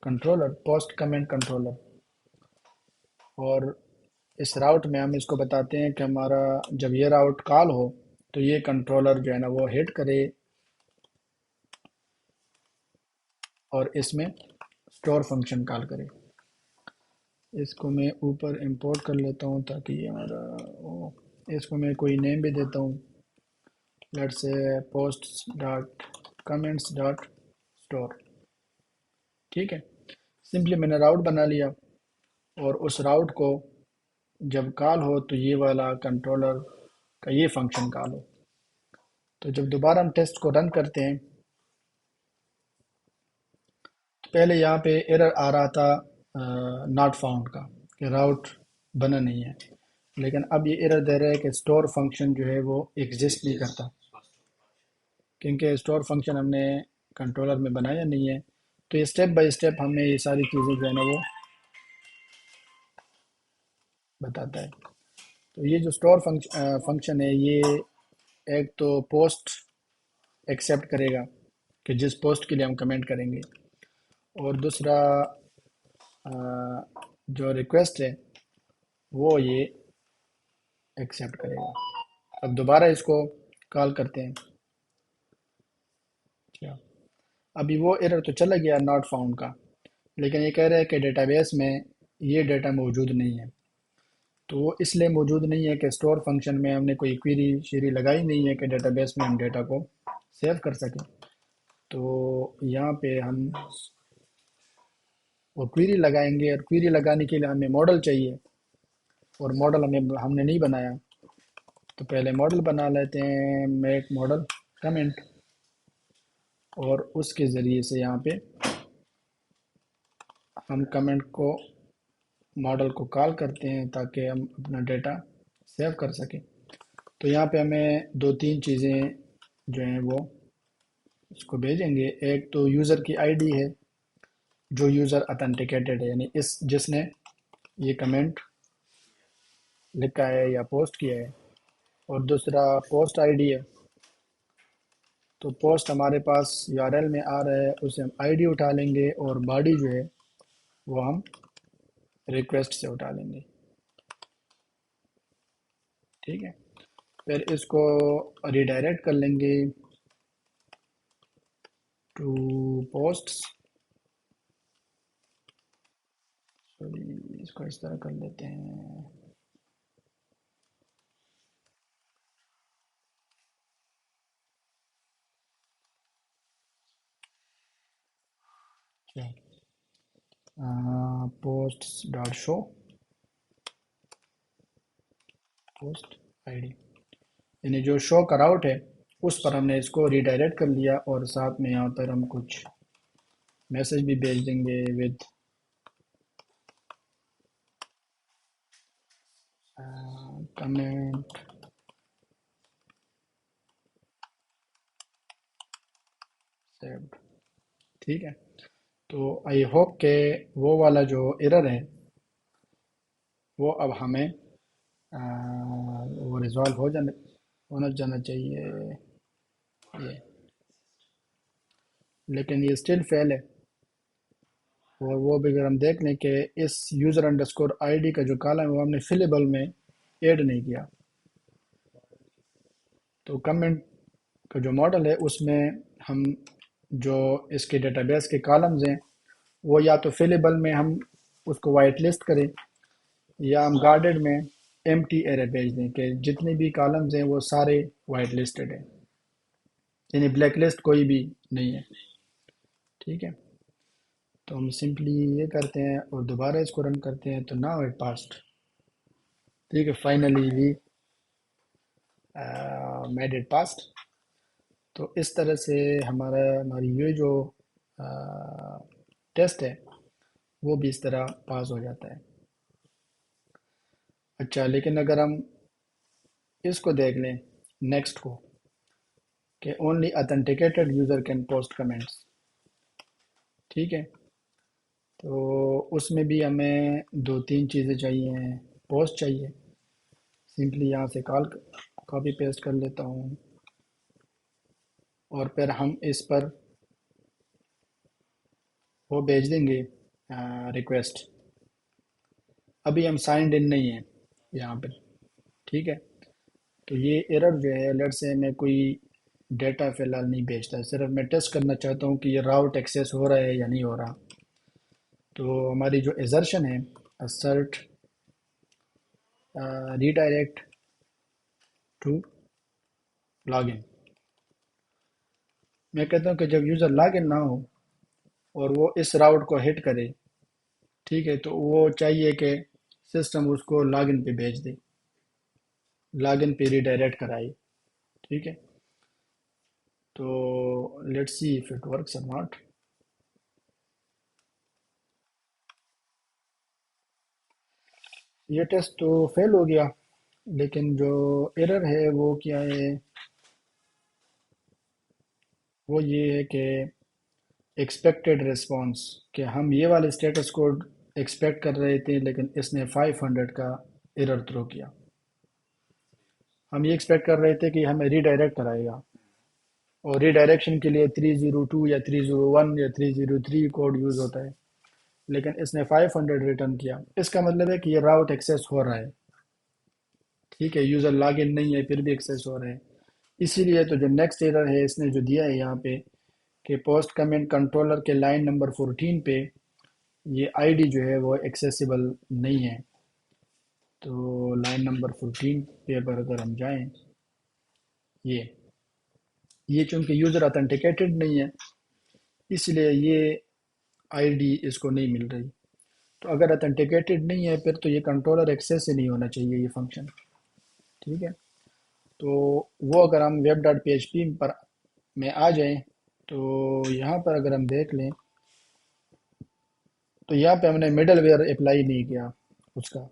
controller post comment controller. اور اس راؤٹ میں ہم اس کو بتاتے ہیں کہ ہمارا جب یہ راؤٹ کال ہو تو یہ کنٹرولر جو ہے نا وہ ہٹ کرے اور اس میں اسٹور فنکشن کال کرے. اس کو میں اوپر امپورٹ کر لیتا ہوں تاکہ یہ ہمارا اس کو میں کوئی نیم بھی دیتا ہوں، لیٹ سے post dot comments dot store. ٹھیک ہے. سمپلی میں نے راؤٹ بنا لیا اور اس راؤٹ کو جب کال ہو تو یہ والا کنٹرولر کا یہ فنکشن کال ہو. تو جب دوبارہ ہم ٹیسٹ کو رن کرتے ہیں تو پہلے یہاں پہ ایرر آ رہا تھا ناٹ فاؤنڈ کا، کہ راؤٹ بنا نہیں ہے، لیکن اب یہ ایرر دے رہا ہے کہ اسٹور فنکشن جو ہے وہ ایگزسٹ نہیں کرتا، کیونکہ اسٹور فنکشن ہم نے کنٹرولر میں بنایا نہیں ہے. تو یہ اسٹیپ بائی اسٹیپ ہمیں یہ ساری چیزیں جو ہے نا وہ بتاتا ہے. تو یہ جو اسٹور فنکشن ہے یہ ایک تو پوسٹ ایکسیپٹ کرے گا کہ جس پوسٹ کے لیے ہم کمنٹ کریں گے، اور دوسرا جو ریکویسٹ ہے وہ یہ ایکسیپٹ کرے گا. اب دوبارہ اس کو کال کرتے ہیں. اچھا، ابھی وہ ایرر تو چلا گیا ناٹ فاؤنڈ کا، لیکن یہ کہہ رہا ہے کہ ڈیٹا بیس میں یہ ڈیٹا موجود نہیں ہے. تو وہ اس لیے موجود نہیں ہے کہ اسٹور فنکشن میں ہم نے کوئی کویری شیری لگائی نہیں ہے کہ ڈیٹا بیس میں ہم ڈیٹا کو سیو کر سکیں. تو یہاں پہ ہم وہ کویری لگائیں گے، اور کویری لگانے کے لیے ہمیں ماڈل چاہیے، اور ماڈل ہم نے نہیں بنایا. تو پہلے ماڈل بنا لیتے ہیں، میک ماڈل کمنٹ، اور اس کے ذریعے سے یہاں پہ ہم کمنٹ کو ماڈل کو کال کرتے ہیں تاکہ ہم اپنا ڈیٹا سیو کر سکیں. تو یہاں پہ ہمیں دو تین چیزیں جو ہیں وہ اس کو بھیجیں گے. ایک تو یوزر کی آئی ڈی ہے جو یوزر اتھینٹیکیٹڈ ہے، یعنی جس نے یہ کمنٹ لکھا ہے یا پوسٹ کیا ہے. اور دوسرا پوسٹ آئی ڈی ہے. تو پوسٹ ہمارے پاس یو آر ایل میں آ رہا ہے، اسے ہم آئی ڈی اٹھا لیں گے، اور باڈی جو ہے وہ ہم ریکویسٹ سے اٹھا لیں گے. ٹھیک ہے. پھر اس کو ریڈائریکٹ کر لیں گے ٹو پوسٹس. سوری اس کو اس طرح کر لیتے ہیں. Posts dot show post I D, یعنی جو شو کا راؤٹ ہے اس پر ہم نے اس کو ریڈائریکٹ کر لیا، اور ساتھ میں یہاں پر ہم کچھ میسج بھی بھیج دیں گے ود کمنٹ سیوڈ. ٹھیک ہے، تو آئی ہوپ کہ وہ والا جو ایرر ہے وہ اب ہمیں وہ ریزالو ہونا جانا چاہیے یہ، لیکن یہ اسٹل فیل ہے. اور وہ بھی اگر ہم دیکھ لیں کہ اس یوزر انڈرسکور آئی ڈی کا جو کالم ہے وہ ہم نے فلیبل میں ایڈ نہیں کیا. تو کمنٹ کا جو ماڈل ہے اس میں ہم جو اس کے ڈیٹا بیس کے کالمز ہیں وہ یا تو فلیبل میں ہم اس کو وائٹ لسٹ کریں، یا ہم گارڈڈ میں ایم ٹی ایرے بھیج دیں کہ جتنے بھی کالمز ہیں وہ سارے وائٹ لسٹڈ ہیں، یعنی بلیک لسٹ کوئی بھی نہیں ہے. ٹھیک ہے، تو ہم سمپلی یہ کرتے ہیں اور دوبارہ اس کو رن کرتے ہیں تو ناؤ اٹ پاسڈ. ٹھیک ہے، finally we made it passed. تو اس طرح سے ہماری یہ جو ٹیسٹ ہے وہ بھی اس طرح پاس ہو جاتا ہے. اچھا، لیکن اگر ہم اس کو دیکھ لیں نیکسٹ کو کہ only authenticated user can post comments. ٹھیک ہے، تو اس میں بھی ہمیں دو تین چیزیں چاہیے. پوسٹ چاہیے، سمپلی یہاں سے کاپی پیسٹ کر لیتا ہوں، اور پھر ہم اس پر وہ بھیج دیں گے ریکویسٹ. ابھی ہم سائنڈ ان نہیں ہیں یہاں پہ. ٹھیک ہے، تو یہ ایرر جو ہے لیٹ سے میں کوئی ڈیٹا فی الحال نہیں بھیجتا، صرف میں ٹیسٹ کرنا چاہتا ہوں کہ یہ راؤٹ ایکسیس ہو رہا ہے یا نہیں ہو رہا. تو ہماری جو ایزرشن ہے assert redirect to log in, میں کہتا ہوں کہ جب یوزر لاگ ان نہ ہو اور وہ اس راؤٹ کو ہٹ کرے، ٹھیک ہے، تو وہ چاہیے کہ سسٹم اس کو لاگ ان پہ بھیج دے، لاگ ان پہ ریڈائریکٹ کرائے. ٹھیک ہے، تو let's see if it works or not. یہ ٹیسٹ تو فیل ہو گیا، لیکن جو ایرر ہے وہ کیا ہے، وہ یہ ہے کہ ایکسپیکٹڈ ریسپانس، کہ ہم یہ والے اسٹیٹس کوڈ ایکسپیکٹ کر رہے تھے لیکن اس نے 500 کا ایرر تھرو کیا. ہم یہ ایکسپیکٹ کر رہے تھے کہ ہمیں ری ڈائریکٹ کرائے گا، اور ری ڈائریکشن کے لیے 302 یا 301 یا 303 کوڈ یوز ہوتا ہے، لیکن اس نے 500 ریٹرن کیا. اس کا مطلب ہے کہ یہ راؤٹ ایکسیس ہو رہا ہے. ٹھیک ہے، یوزر لاگ ان نہیں ہے پھر بھی ایکسیس ہو رہا ہے. اسی لیے تو جو نیکسٹ ایرر ہے اس نے جو دیا ہے یہاں پہ کہ پوسٹ کمنٹ کنٹرولر کے لائن نمبر 14 پہ یہ آئی ڈی جو ہے وہ ایکسیسیبل نہیں ہے. تو لائن نمبر 14 پہ پر اگر ہم جائیں، یہ چونکہ یوزر اتھینٹیکیٹڈ نہیں ہے اس لیے یہ آئی ڈی اس کو نہیں مل رہی. تو اگر اتھینٹیکیٹڈ نہیں ہے پھر تو یہ کنٹرولر ایکسیس سے نہیں ہونا چاہیے یہ فنکشن. ٹھیک ہے، تو وہ اگر ہم web dot P H P پر میں آ جائیں تو یہاں پر اگر ہم دیکھ لیں تو یہاں پہ ہم نے مڈل ویئر اپلائی نہیں کیا اس کا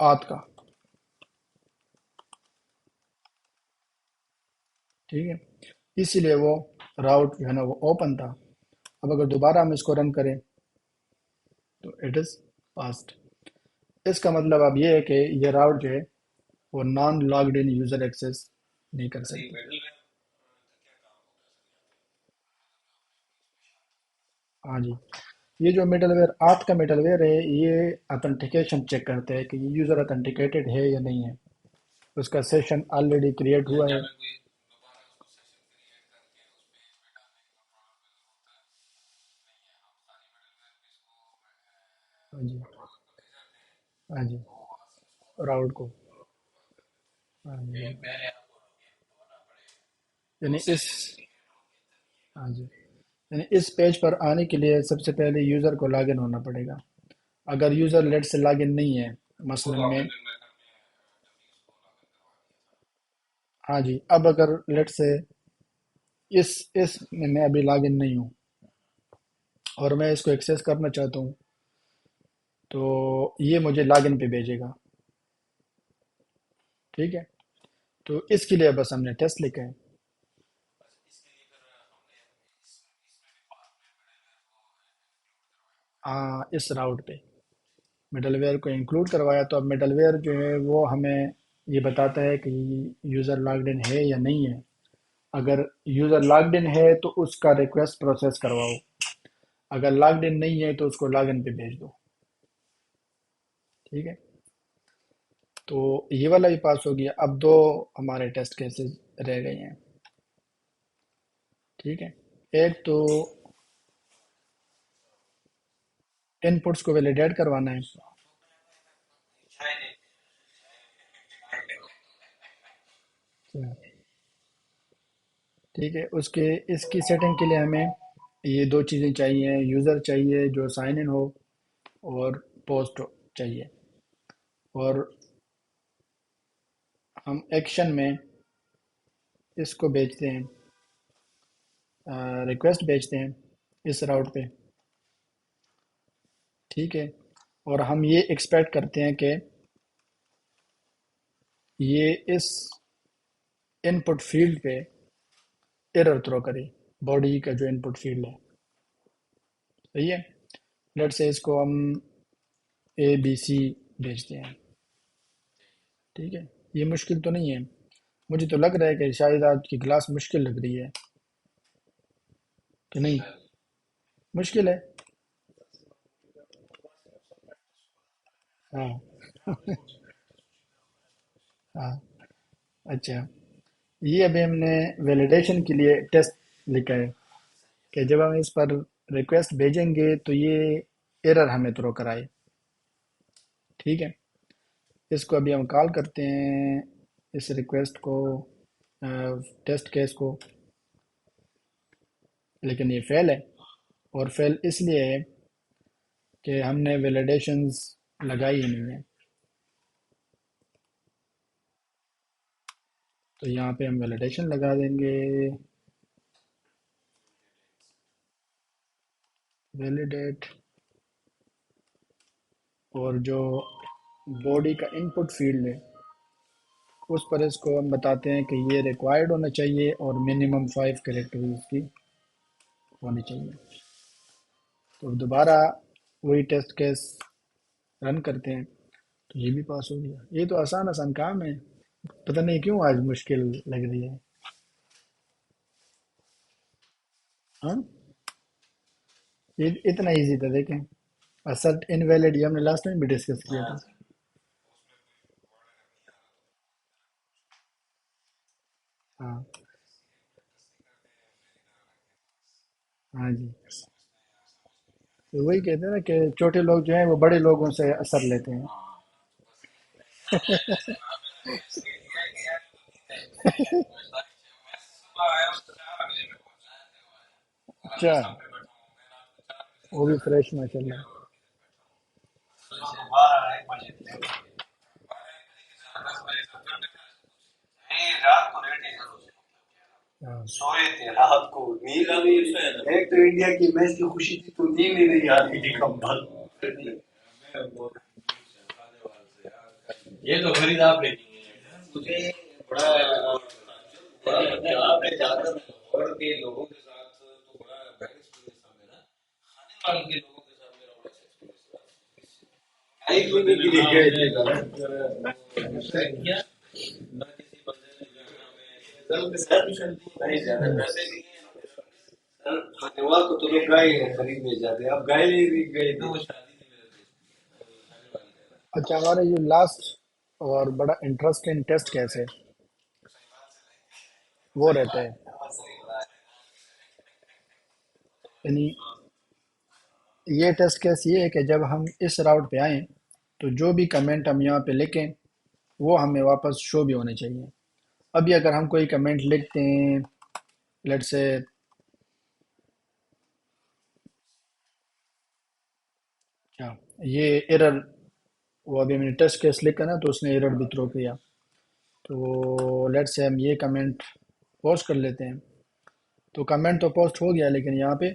آت کا. ٹھیک ہے، اسی لیے وہ راؤٹ جو ہے نا وہ اوپن تھا. اب اگر دوبارہ ہم اس کو رن کریں تو اٹ از پاسڈ. اس کا مطلب اب یہ ہے کہ یہ راؤٹ جو ہے وہ naan logged in user access نہیں کر صحیح سکتے. میڈل میں کیا کام ہاں جی، یہ جو مڈل ویئر آت کا مڈل ویئر ہے یہ اتھینٹیکیشن چیک کرتا ہے کہ یہ یوزر اتھینٹیکیٹڈ ہے یا نہیں ہے. اس کا سیشن آلریڈی کریٹ ہوا ہے. ہاں جی، ہاں جی، راؤٹ کو. ہاں جی، یعنی اس ہاں جی، یعنی اس پیج پر آنے کے لیے سب سے پہلے یوزر کو لاگ ان ہونا پڑے گا. اگر یوزر لیٹ سے لاگ ان نہیں ہے مثلا میں، ہاں جی، اب اگر لیٹ سے اس میں ابھی لاگ ان نہیں ہوں اور میں اس کو ایکسیس کرنا چاہتا ہوں تو یہ مجھے لاگ ان پہ بھیجے گا. ٹھیک ہے، تو اس کے لیے بس ہم نے ٹیسٹ لکھا ہے. ہاں، اس راؤٹ پہ مڈل ویئر کو انکلوڈ کروایا، تو اب مڈل ویئر جو ہے وہ ہمیں یہ بتاتا ہے کہ یوزر لاگڈ ان ہے یا نہیں ہے. اگر یوزر لاگڈ ان ہے تو اس کا ریکویسٹ پروسیس کرواؤ، اگر لاگڈ ان نہیں ہے تو اس کو لاگ ان پہ بھیج دو. ٹھیک ہے، تو یہ والا بھی پاس ہو گیا. اب دو ہمارے ٹیسٹ کیسز رہ گئے ہیں. ٹھیک ہے، ایک تو ان پٹس کو ویلیڈیٹ کروانا ہے. ٹھیک ہے، اس کی سیٹنگ کے لیے ہمیں یہ دو چیزیں چاہیے. یوزر چاہیے جو سائن ان ہو، اور پوسٹ چاہیے. اور ہم ایکشن میں اس کو بیچتے ہیں، ریکویسٹ بیچتے ہیں اس راؤٹ پہ. ٹھیک ہے، اور ہم یہ ایکسپیکٹ کرتے ہیں کہ یہ اس ان پٹ فیلڈ پہ ایرر تھرو کرے، باڈی کا جو ان پٹ فیلڈ ہے. صحیح ہے، لیٹ سے اس کو ہم اے بی سی بھیجتے ہیں. ٹھیک ہے، یہ مشکل تو نہیں ہے. مجھے تو لگ رہا ہے کہ شاید آج کی کلاس مشکل لگ رہی ہے کہ نہیں؟ مشکل ہے. ہاں. ہاں، اچھا، یہ ابھی ہم نے ویلیڈیشن کے لیے ٹیسٹ لکھا ہے کہ جب ہم اس پر ریکویسٹ بھیجیں گے تو یہ ایرر ہمیں تھرو کرائے. ٹھیک ہے، اس کو ابھی ہم کال کرتے ہیں، اس ریکویسٹ کو، ٹیسٹ کیس کو. لیکن یہ فیل ہے، اور فیل اس لیے ہے کہ ہم نے ویلیڈیشنز لگائی ہی نہیں ہے. تو یہاں پہ ہم ویلیڈیشن لگا دیں گے. ویلیڈیٹ، اور جو باڈی کا ان پٹ فیلڈ ہے اس پر اس کو ہم بتاتے ہیں کہ یہ ریکوائرڈ ہونا چاہیے اور منیمم 5 کریکٹر اس کی ہونی چاہیے. تو دوبارہ وہی ٹیسٹ کیس رن کرتے ہیں تو یہ بھی پاس ہو گیا. یہ تو آسان آسان کام ہے، پتہ نہیں کیوں آج مشکل لگ رہی ہے. ہاں، یہ اتنا ایزی تھا. دیکھیں، اسرٹ انویلڈ یہ ہم نے لاسٹ ٹائم بھی ڈسکس کیا تھا. ہاں، ہاں جی، تو وہی کہتے ہیں نا کہ چھوٹے لوگ جو ہیں وہ بڑے لوگوں سے اثر لیتے ہیں. اچھا، وہ بھی فریش ماشاء اللہ. ہاں. سوئے تھے رات کو، نیند آ گئی. ایک تو انڈیا کی میچ کی خوشی تھی تو نیند ہی نہیں آتی تھی کم بھر. یہ تو خرید آپ لے مجھے بڑا آپ نے جا کر لاہور کے لوگوں کے ساتھ تو بڑا بیڈ ایکسپیرینس تھا میرا. کھانے والے کے لوگوں کے ساتھ میرا بڑا ایکسپیرینس ایک مہینے کے لیے گئے تھے رہا. کیا نہ کسی بندے نے جو ہے ہمیں نہیں زیادہ پیسے نہیں کھانے والے کو تو لوگ گائے خریدنے جاتے ہیں. اب گائے نہیں گئے تھے. وہ شادی تھی میرے دوست. اچھا، ہمارا یہ لاسٹ اور بڑا انٹرسٹنگ ٹیسٹ کیس ہے وہ رہتا ہے. یعنی یہ ٹیسٹ کیس یہ ہے کہ جب ہم اس راؤٹ پہ آئیں تو جو بھی کمنٹ ہم یہاں پہ لکھیں وہ ہمیں واپس شو بھی ہونے چاہیے. ابھی اگر ہم کوئی کمنٹ لکھتے ہیں لیٹ سے کیا یہ ایرر، وہ ابھی میں نے ٹیسٹ کیس لکھا نا تو اس نے ایرر بھی تھرو کیا، تو لیٹ سے ہم یہ کمنٹ پوسٹ کر لیتے ہیں. تو کمنٹ تو پوسٹ ہو گیا لیکن یہاں پہ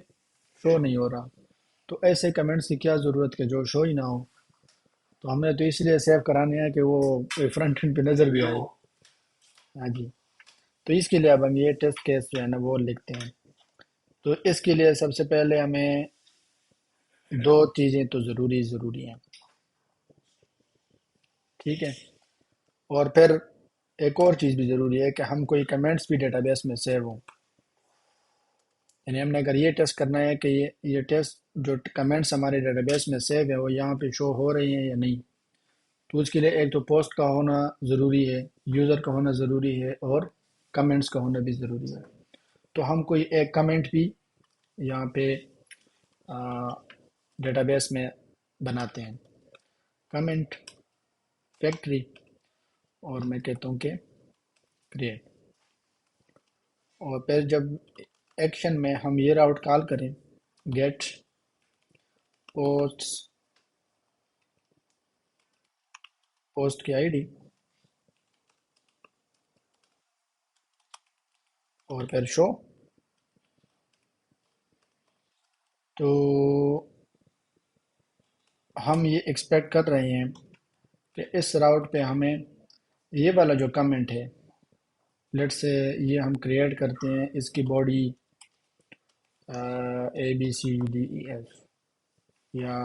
شو نہیں ہو رہا. تو ایسے کمنٹس کی کیا ضرورت کہ جو شو ہی نہ ہو. تو ہم نے تو اس لیے سیو کرانے ہیں کہ وہ فرنٹ اینڈ پہ نظر بھی آئے. ہاں جی. تو اس کے لیے اب ہم یہ ٹیسٹ کیس جو ہے نا وہ لکھتے ہیں. تو اس کے لیے سب سے پہلے ہمیں دو چیزیں تو ضروری ہیں. ٹھیک ہے. اور پھر ایک اور چیز بھی ضروری ہے کہ ہم کوئی کمنٹس بھی ڈیٹا بیس میں سیو ہوں. یعنی ہم نے اگر یہ ٹیسٹ کرنا ہے کہ یہ ٹیسٹ جو کمنٹس ہمارے ڈیٹا بیس میں سیو ہے وہ یہاں پہ شو ہو رہی ہیں یا نہیں. تو اس کے لیے ایک تو پوسٹ کا ہونا ضروری ہے، یوزر کا ہونا ضروری ہے، اور کمنٹس کا ہونا بھی ضروری ہے. تو ہم کوئی ایک کمنٹ بھی یہاں پہ ڈیٹا بیس میں بناتے ہیں. کمنٹ فیکٹری، اور میں کہتا ہوں کہ کریٹ. اور پھر جب ایکشن میں ہم یہ راؤٹ کال کریں گیٹ پوسٹ کی آئی ڈی اور پھر شو، تو ہم یہ ایکسپیکٹ کر رہے ہیں کہ اس راؤٹ پہ ہمیں یہ والا جو کمنٹ ہے لیٹ سے یہ ہم کریٹ کرتے ہیں اس کی باڈی ABCDEF یا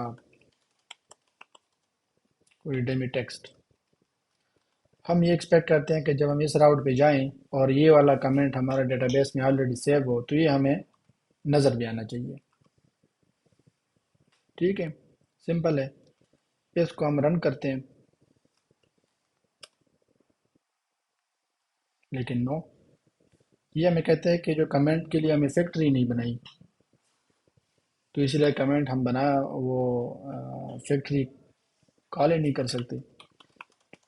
کوئی ڈیمی ٹیکسٹ. ہم یہ ایکسپیکٹ کرتے ہیں کہ جب ہم اس راؤٹ پہ جائیں اور یہ والا کمنٹ ہمارا ڈیٹا بیس میں آلریڈی سیو ہو تو یہ ہمیں نظر بھی آنا چاہیے. ٹھیک ہے، سمپل ہے. اس کو ہم رن کرتے ہیں لیکن نو، یہ ہمیں کہتے ہیں کہ جو کمنٹ کے لیے ہمیں فیکٹری نہیں بنائی، تو اس لیے کمنٹ ہم بنا وہ فیکٹری کال ہی نہیں کر سکتے.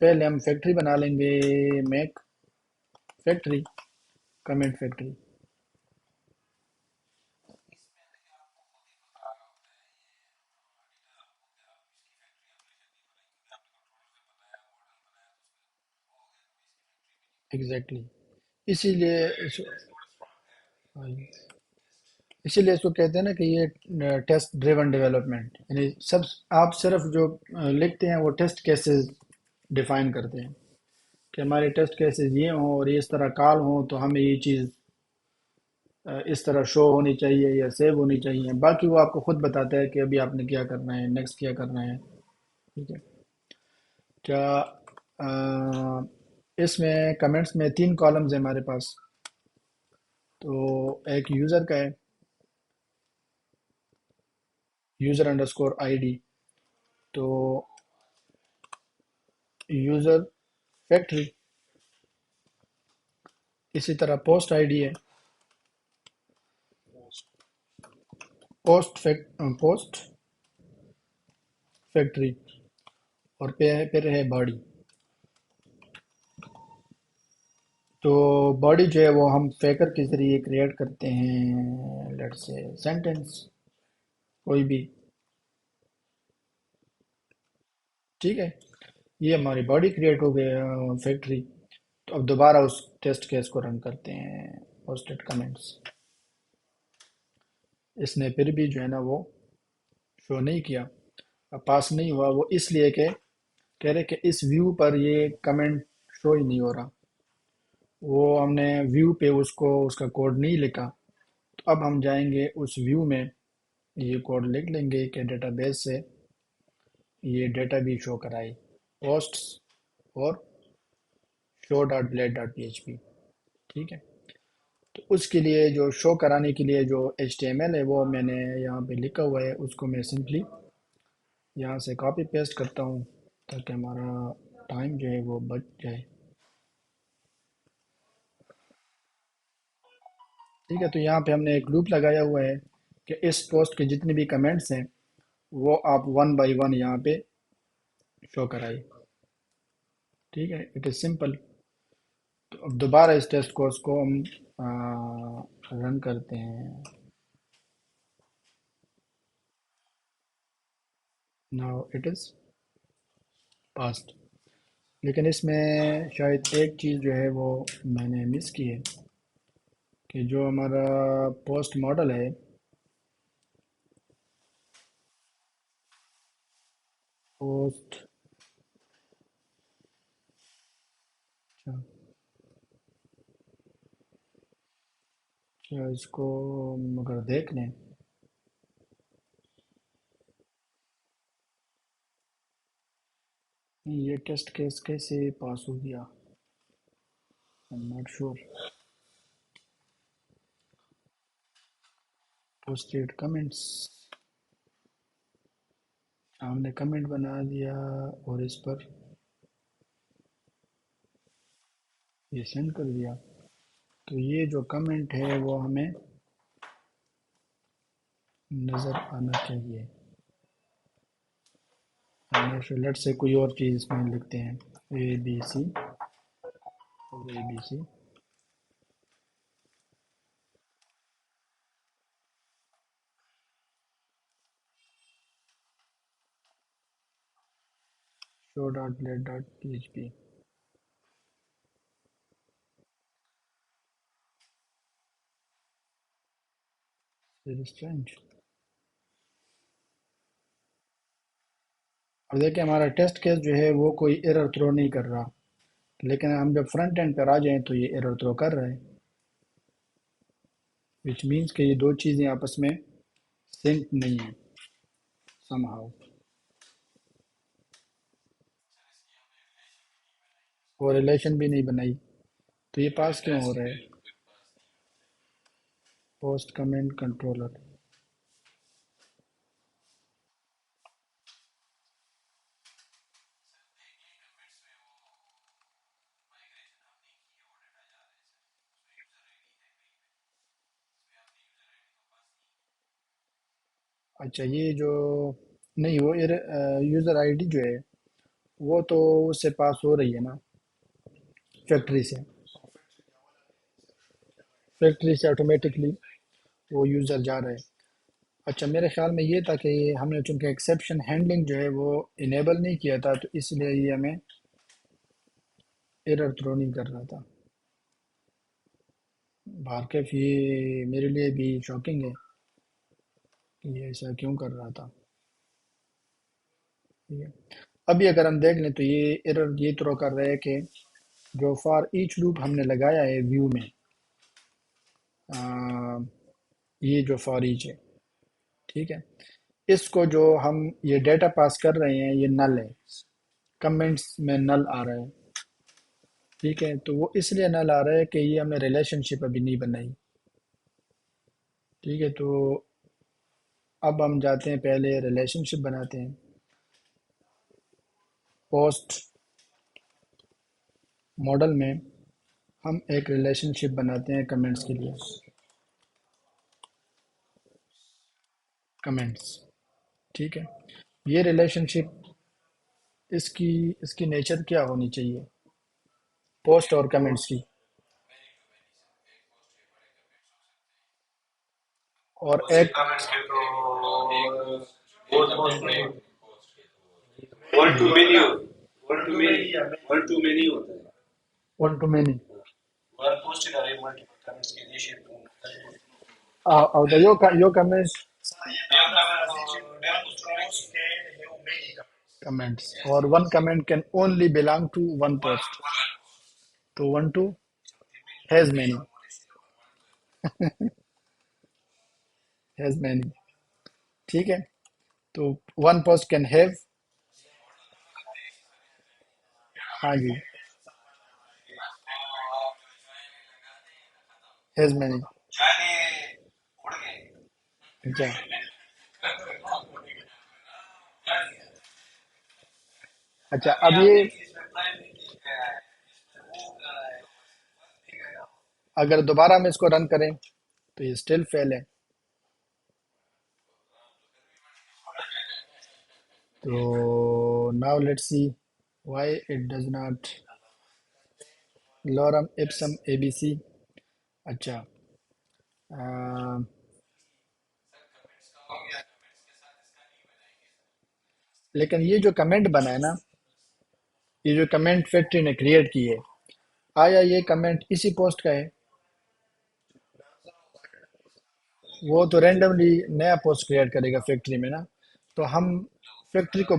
پہلے ہم فیکٹری بنا لیں گے، make factory comment factory. Exactly. اسی لیے اسی لیے اس کو کہتے ہیں نا کہ یہ ٹیسٹ ڈریون ڈیولپمنٹ، یعنی سب آپ صرف جو لکھتے ہیں وہ ٹیسٹ کیسز ڈیفائن کرتے ہیں کہ ہمارے ٹیسٹ کیسز یہ ہوں اور یہ اس طرح کال ہوں تو ہمیں یہ چیز اس طرح شو ہونی چاہیے یا سیو ہونی چاہیے. باقی وہ آپ کو خود بتاتا ہے کہ ابھی آپ نے کیا کرنا ہے، نیکسٹ کیا کرنا ہے. ٹھیک ہے. کیا اس میں کمنٹس میں 3 کالمز ہیں ہمارے پاس. تو ایک یوزر کا ہے، یوزر انڈرسکور آئی ڈی، تو یوزر فیکٹری. اسی طرح پوسٹ آئی ڈی ہے، پوسٹ فیکٹری، اور پھر ہے باڈی. تو باڈی جو ہے وہ ہم فیکر کے ذریعے کریٹ کرتے ہیں، لیٹ سے سینٹینس کوئی بھی. ٹھیک ہے، یہ ہماری باڈی کریٹ ہو گیا فیکٹری. تو اب دوبارہ اس ٹیسٹ کیس کو رن کرتے ہیں پوسٹڈ کمنٹس. اس نے پھر بھی جو ہے نا وہ شو نہیں کیا، پاس نہیں ہوا. وہ اس لیے کہ کہہ رہے کہ اس ویو پر یہ کمنٹ شو ہی نہیں ہو رہا. وہ ہم نے ویو پہ اس کا کوڈ نہیں لکھا. تو اب ہم جائیں گے اس ویو میں، یہ کوڈ لکھ لیں گے کہ ڈیٹا بیس سے یہ ڈیٹا بھی شو کرائے پوسٹس اور show dot blade dot P H P. ٹھیک ہے. تو اس کے لیے جو شو کرانے کے لیے جو HTML ہے وہ میں نے یہاں پہ لکھا ہوا ہے، اس کو میں سمپلی یہاں سے کاپی پیسٹ کرتا ہوں تاکہ ہمارا ٹائم جو ہے وہ بچ جائے. ٹھیک ہے، تو یہاں پہ ہم نے ایک لوپ لگایا ہوا ہے کہ اس پوسٹ کے جتنے بھی کمنٹس ہیں وہ آپ ون بائی ون یہاں پہ شو کرائے. ٹھیک ہے، اٹ از سمپل. تو اب دوبارہ اس ٹیسٹ کورس کو ہم رن کرتے ہیں. Now it is passed. لیکن اس میں شاید ایک چیز جو ہے وہ میں نے مس کی ہے کہ جو ہمارا پوسٹ ماڈل ہے پوسٹ اس کو اگر دیکھ لیں یہ ٹیسٹ کیس کیسے پاس ہو گیا I'm not sure. posted comments ہم نے کمنٹ بنا دیا اور اس پر یہ سینڈ کر دیا. تو یہ جو کمنٹ ہے وہ ہمیں نظر آنا چاہیے. لیٹ سے کوئی اور چیز اس میں لکھتے ہیں اے بی سی اور A B C. Show dot blade dot P H P. اب دیکھیں ہمارا ٹیسٹ کیس جو ہے وہ کوئی ایرر تھرو نہیں کر رہا، لیکن ہم جب فرنٹ اینڈ پر آ جائیں تو یہ ایرر تھرو کر رہا ہے، وچ مینس کہ یہ دو چیزیں آپس میں سنک نہیں ہیں سم ہاؤ. وہ ریلیشن بھی نہیں بنائی تو یہ پاس کیوں ہو رہا ہے؟ Post comment controller. اچھا یہ جو نہیں وہ یوزر آئی ڈی جو ہے وہ تو اس سے پاس ہو رہی ہے نا فیکٹری سے. فیکٹری سے آٹومیٹکلی وہ یوزر جا رہا ہے. اچھا میرے خیال میں یہ تھا کہ ہم نے چونکہ ایکسیپشن ہینڈلنگ جو ہے وہ انیبل نہیں کیا تھا تو اس لیے یہ ہمیں ایرر تھرو نہیں کر رہا تھا. بارکیف یہ میرے لیے بھی شاکنگ ہے کہ یہ ایسا کیوں کر رہا تھا. ٹھیک ہے، ابھی اگر ہم دیکھ لیں تو یہ ایرر یہ تھرو کر رہا ہے کہ جو فار ایچ لوپ ہم نے لگایا ہے ویو میں یہ جو فار ایچ ہے ٹھیک ہے اس کو جو ہم یہ ڈیٹا پاس کر رہے ہیں یہ نل ہے، کمنٹس میں نل آ رہا ہے. ٹھیک ہے تو وہ اس لیے نل آ رہا ہے کہ یہ ہم نے ریلیشن شپ ابھی نہیں بنائی. ٹھیک ہے تو اب ہم جاتے ہیں پہلے ریلیشن شپ بناتے ہیں. پوسٹ ماڈل میں ہم ایک ریلیشن شپ بناتے ہیں کمنٹس کے لیے. کمنٹس ٹھیک ہے، یہ ریلیشن شپ اس کی نیچر کیا ہونی چاہیے پوسٹ اور کمنٹس کی. اور ایک کمنٹس کے تو ایک بہت ایک پوسٹ نہیں اپنے ہوتے. پوسٹ کے one to many one to many one to many ہوتا ہے. One to many one post ارے ملٹیپل کمنٹس کے لیے شیپ your comments comments or one comment can only belong to one post. So one to has many has many. ٹھیک ہے تو one post can have ہاں جی has many. اچھا اچھا اب یہ اگر دوبارہ ہم اس کو رن کریں تو یہ اسٹل فیل ہے. تو now let see why it does not lorem ipsum A B C. اچھا لیکن یہ جو کمنٹ بنا ہے نا، یہ جو کمنٹ فیکٹری نے کریٹ کی ہے، آیا یہ کمنٹ اسی پوسٹ کا ہے؟ وہ تو رینڈملی نیا پوسٹ کریٹ کرے گا فیکٹری میں نا. تو ہم فیکٹری کو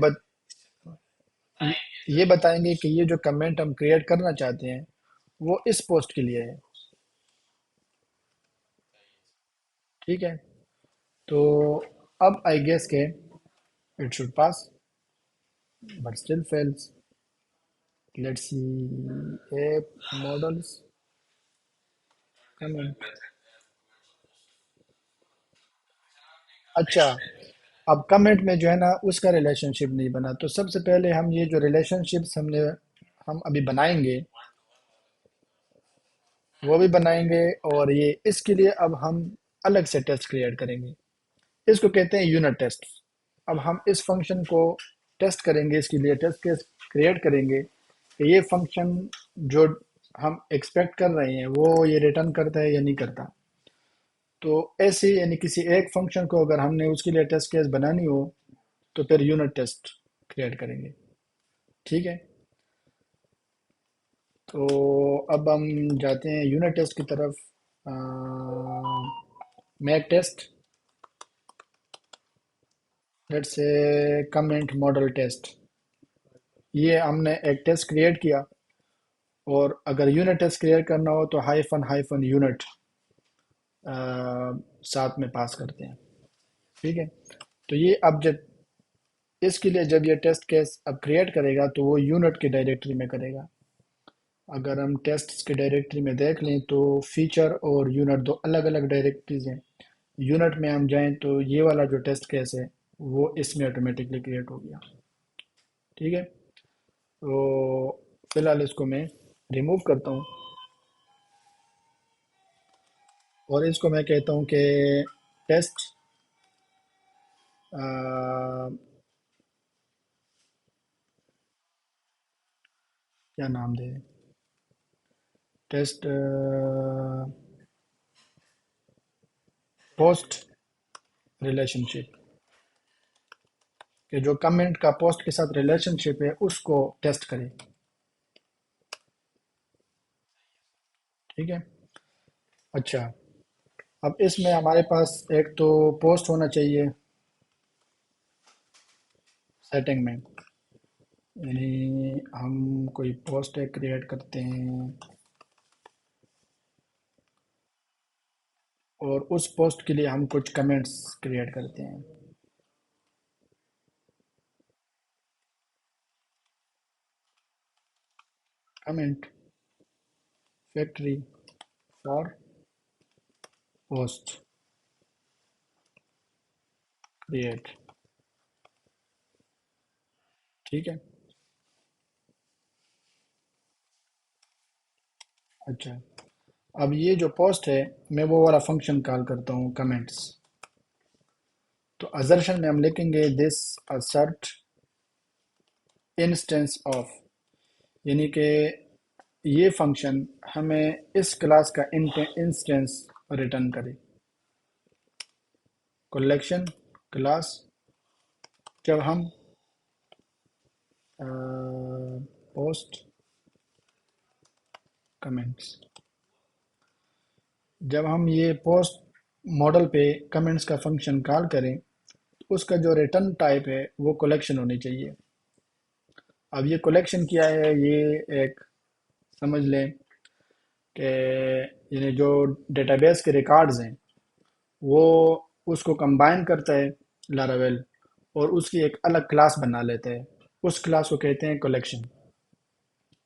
یہ بتائیں گے کہ یہ جو کمنٹ ہم کریٹ کرنا چاہتے ہیں وہ اس پوسٹ کے لیے ہے. ٹھیک ہے، تو اب آئی گیس کہ it should pass but still fails. Let see app models comment. اچھا اب کمنٹ میں جو ہے نا اس کا ریلیشن شپ نہیں بنا، تو سب سے پہلے ہم یہ جو ریلیشن شپس ہم ابھی بنائیں گے وہ بھی بنائیں گے، اور یہ اس کے لیے اب ہم الگ سے ٹیسٹ کریٹ کریں گے. اس کو کہتے ہیں یونٹ ٹیسٹ. اب ہم اس فنکشن کو ٹیسٹ کریں گے، اس کے لیے ٹیسٹ کیس کریٹ کریں گے کہ یہ فنکشن جو ہم ایکسپیکٹ کر رہے ہیں وہ یہ ریٹرن کرتا ہے یا نہیں کرتا. تو ایسے یعنی کسی ایک فنکشن کو اگر ہم نے اس کے لیے ٹیسٹ کیس بنانی ہو تو پھر یونٹ ٹیسٹ کریٹ کریں گے. ٹھیک ہے، تو اب ہم جاتے ہیں یونٹ ٹیسٹ کی طرف. میک ٹیسٹ لیٹ سے کمنٹ ماڈل ٹیسٹ. یہ ہم نے ایک ٹیسٹ کریٹ کیا، اور اگر یونٹ ٹیسٹ کریٹ کرنا ہو تو ہائیفن ہائیفن یونٹ ساتھ میں پاس کرتے ہیں. ٹھیک ہے، تو یہ اب جب اس کے لیے جب یہ ٹیسٹ کیس اب کریٹ کرے گا تو وہ یونٹ کی ڈائریکٹری میں کرے گا. اگر ہم ٹیسٹ کی ڈائریکٹری میں دیکھ لیں تو فیچر اور یونٹ دو الگ الگ ڈائریکٹریز ہیں. یونٹ میں ہم جائیں تو یہ والا جو ٹیسٹ کیس ہے وہ اس میں آٹومیٹکلی کریٹ ہو گیا. ٹھیک ہے، تو فی الحال اس کو میں ریموو کرتا ہوں، اور اس کو میں کہتا ہوں کہ ٹیسٹ کیا نام دے، ٹیسٹ پوسٹ ریلیشن شپ، کہ جو کمنٹ کا پوسٹ کے ساتھ ریلیشن شپ ہے اس کو ٹیسٹ کرے. ٹھیک ہے، اچھا اب اس میں ہمارے پاس ایک تو پوسٹ ہونا چاہیے سیٹنگ میں، یعنی ہم کوئی پوسٹ کریٹ کرتے ہیں اور اس پوسٹ کے لیے ہم کچھ کمنٹس کریٹ کرتے ہیں. Comment factory for post create. ٹھیک ہے، اچھا اب یہ جو پوسٹ ہے میں وہ والا فنکشن کال کرتا ہوں کمنٹس. تو assertion میں ہم لکھیں گے this assert instance of، یعنی کہ یہ فنکشن ہمیں اس کلاس کا انسٹنس ریٹرن کرے. کلیکشن کلاس جب ہم پوسٹ کمنٹس، جب ہم یہ پوسٹ ماڈل پہ کمنٹس کا فنکشن کال کریں تو اس کا جو ریٹرن ٹائپ ہے وہ کلیکشن ہونی چاہیے. اب یہ کلیکشن کیا ہے، یہ ایک سمجھ لیں کہ یعنی جو ڈیٹا بیس کے ریکارڈز ہیں وہ اس کو کمبائن کرتا ہے لاراویل، اور اس کی ایک الگ کلاس بنا لیتا ہے. اس کلاس کو کہتے ہیں کلیکشن.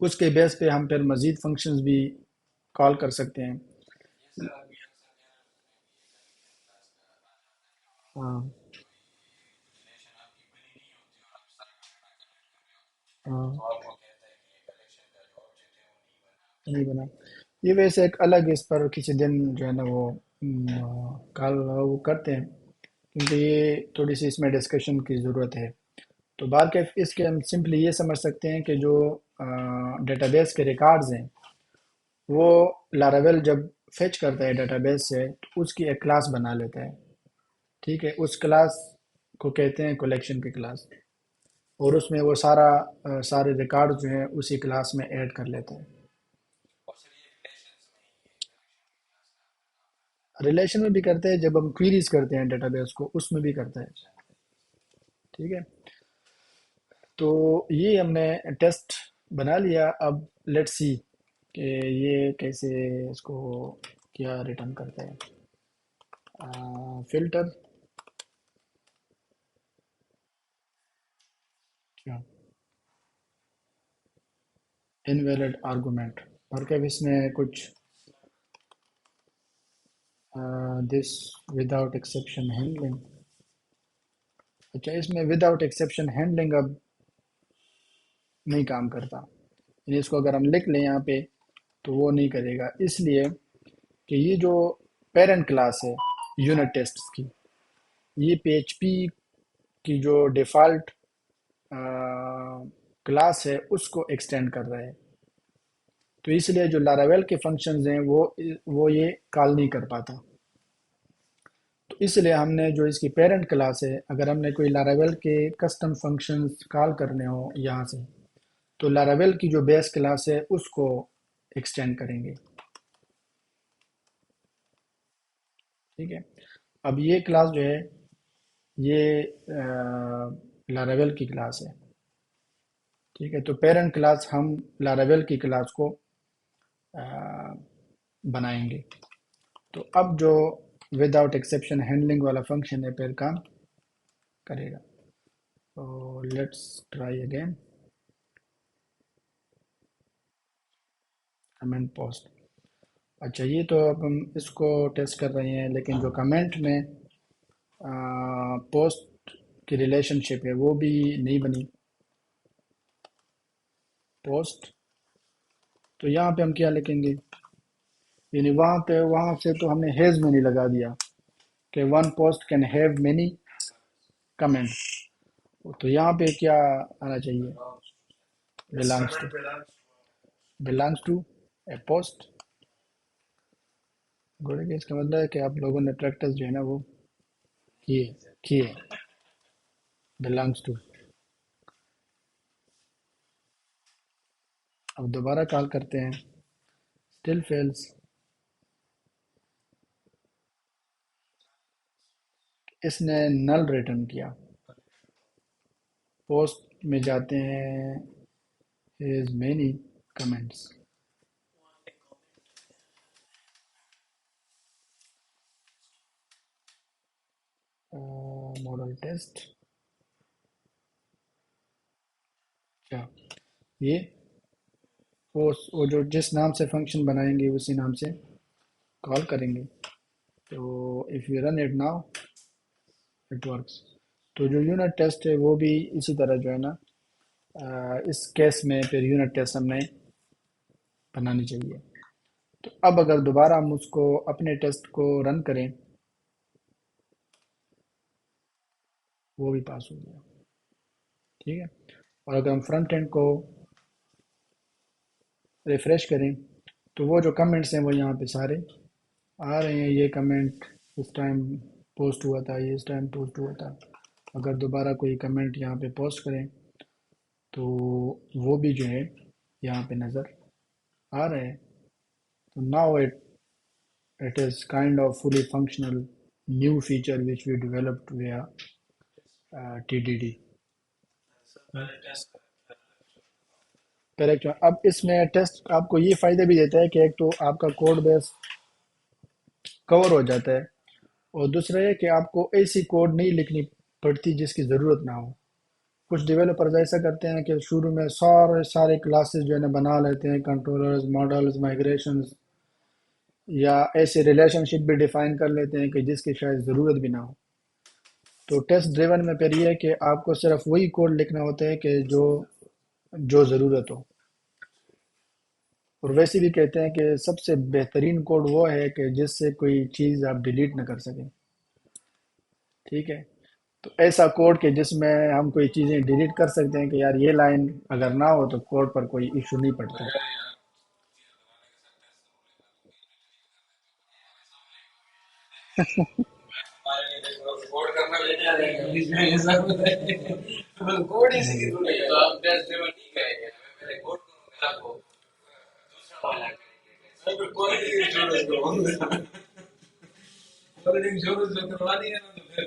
اس کے بیس پہ ہم پھر مزید فنکشنز بھی کال کر سکتے ہیں. ہاں ہاں نہیں بنا. یہ ویسے ایک الگ اس پر کسی دن جو ہے نا وہ کال وہ کرتے ہیں، کیونکہ یہ تھوڑی سی اس میں ڈسکشن کی ضرورت ہے. تو بات کہ اس کے ہم سمپلی یہ سمجھ سکتے ہیں کہ جو ڈیٹا بیس کے ریکارڈز ہیں وہ لاراویل جب فیچ کرتا ہے ڈیٹا بیس سے تو اس کی ایک کلاس بنا لیتا ہے. ٹھیک ہے، اس کلاس کو کہتے ہیں کلیکشن کی کلاس، اور اس میں وہ سارے ریکارڈ جو ہیں اسی کلاس میں ایڈ کر لیتا ہے. اور سر یہ ریلیشنز میں یہ ریلیشن میں بھی کرتے ہیں، جب ہم کویریز کرتے ہیں ڈیٹا بیس کو اس میں بھی کرتا ہے. ٹھیک ہے، تو یہ ہم نے ٹیسٹ بنا لیا. اب لیٹ سی کہ یہ کیسے اس کو کیا ریٹرن کرتا ہے. فلٹر کیا انویلڈ آرگومنٹ، اور کیا اس میں کچھ دس وداؤٹ ایکسیپشن ہینڈلنگ. اچھا، اس میں وداؤٹ ایکسیپشن ہینڈلنگ اب نہیں کام کرتا، یعنی اس کو اگر ہم لکھ لیں یہاں پہ تو وہ نہیں کرے گا، اس لیے کہ یہ جو پیرنٹ کلاس ہے یونٹ ٹیسٹ کی، یہ پی ایچ پی کی جو ڈیفالٹ کلاس ہے اس کو ایکسٹینڈ کر رہا ہے. تو اس لیے جو لاراویل کے فنکشنز ہیں وہ یہ کال نہیں کر پاتا. تو اس لیے ہم نے جو اس کی پیرنٹ کلاس ہے، اگر ہم نے کوئی لاراویل کے کسٹم فنکشنز کال کرنے ہو یہاں سے، تو لاراویل کی جو بیس کلاس ہے اس کو ایکسٹینڈ کریں گے. ٹھیک ہے، اب یہ کلاس جو ہے یہ لاراویل کی کلاس ہے. ٹھیک ہے، تو پیرنٹ کلاس ہم لاراویل کی کلاس کو بنائیں گے. تو اب جو وداؤٹ ایکسیپشن ہینڈلنگ والا فنکشن ہے پھر کام کرے گا. تو let's try again comment post. اچھا، یہ تو اب ہم اس کو ٹیسٹ کر رہے ہیں، لیکن جو کمنٹ میں پوسٹ کی ریلیشن شپ ہے وہ بھی نہیں بنی. پوسٹ تو یہاں پہ ہم کیا لکھیں گے، یعنی وہاں سے تو ہم نے ہیز میں نہیں لگا دیا کہ one post can have many comment. تو یہاں پہ کیا آنا چاہیے، belongs to a post. گوڑے کہ اس کا مطلب ہے کہ آپ لوگوں نے پریکٹس جو ہے نا وہ کیے belongs to. اب دوبارہ کال کرتے ہیں، still fails. اس نے نل ریٹرن کیا. پوسٹ میں جاتے ہیں his many comments. Model test. اچھا، یہ وہ جو جس نام سے فنکشن بنائیں گے اسی نام سے کال کریں گے. تو if you run it now it works. تو جو یونٹ ٹیسٹ ہے وہ بھی اسی طرح جو ہے نا اس کیس میں پھر یونٹ ٹیسٹ ہم نے بنانی چاہیے. تو اب اگر دوبارہ ہم اس کو اپنے ٹیسٹ کو رن کریں وہ بھی پاس ہو گیا. ٹھیک ہے، اور اگر ہم فرنٹ اینڈ کو ریفریش کریں تو وہ جو کمنٹس ہیں وہ یہاں پہ سارے آ رہے ہیں. یہ کمنٹ اس ٹائم پوسٹ ہوا تھا، یہ اس ٹائم پوسٹ ہوا تھا. اگر دوبارہ کوئی کمنٹ یہاں پہ پوسٹ کریں تو وہ بھی جو ہے یہاں پہ نظر آ رہے ہیں. تو now it is kind of fully functional new feature which we developed via TDD. Correct. اب اس میں ٹیسٹ آپ کو یہ فائدہ بھی دیتا ہے کہ ایک تو آپ کا کوڈ بیس کور ہو جاتا ہے، اور دوسرا یہ کہ آپ کو ایسی کوڈ نہیں لکھنی پڑتی جس کی ضرورت نہ ہو. کچھ ڈیولپرز ایسا کرتے ہیں کہ شروع میں سارے کلاسز جو ہے نا بنا لیتے ہیں، کنٹرولرز، ماڈلز، مائگریشنز، یا ایسے ریلیشن شپ بھی ڈیفائن کر لیتے ہیں کہ جس کی شاید ضرورت بھی نہ ہو. تو ٹیسٹ ڈریون میں پھر یہ ہے کہ آپ کو صرف وہی کوڈ لکھنا ہوتا ہے کہ جو ضرورت ہو. اور ویسے بھی کہتے ہیں کہ سب سے بہترین کوڈ وہ ہے کہ جس سے کوئی چیز آپ ڈیلیٹ نہ کر سکیں. ٹھیک ہے. تو ایسا کوڈ کہ جس میں ہم کوئی چیزیں ڈیلیٹ کر سکتے ہیں کہ یار یہ لائن اگر نہ ہو تو کوڈ پر کوئی ایشو نہیں تو پڑتا. یار یار ہمارے لیے دیکھو ریکارڈ کرنا بھی نہیں آ رہا ہے بیچ میں یہ سب کوڈ ہی سیکھ تو نہیں. تو ہم ٹیسٹ ڈرائیور نہیں کریں گے. میں ریکارڈ کروں گا آپ کو دوسرا والا کریں گے. کوالٹی انشورنس کو کوالٹی انشورنس جو کروا دیا نا تو پھر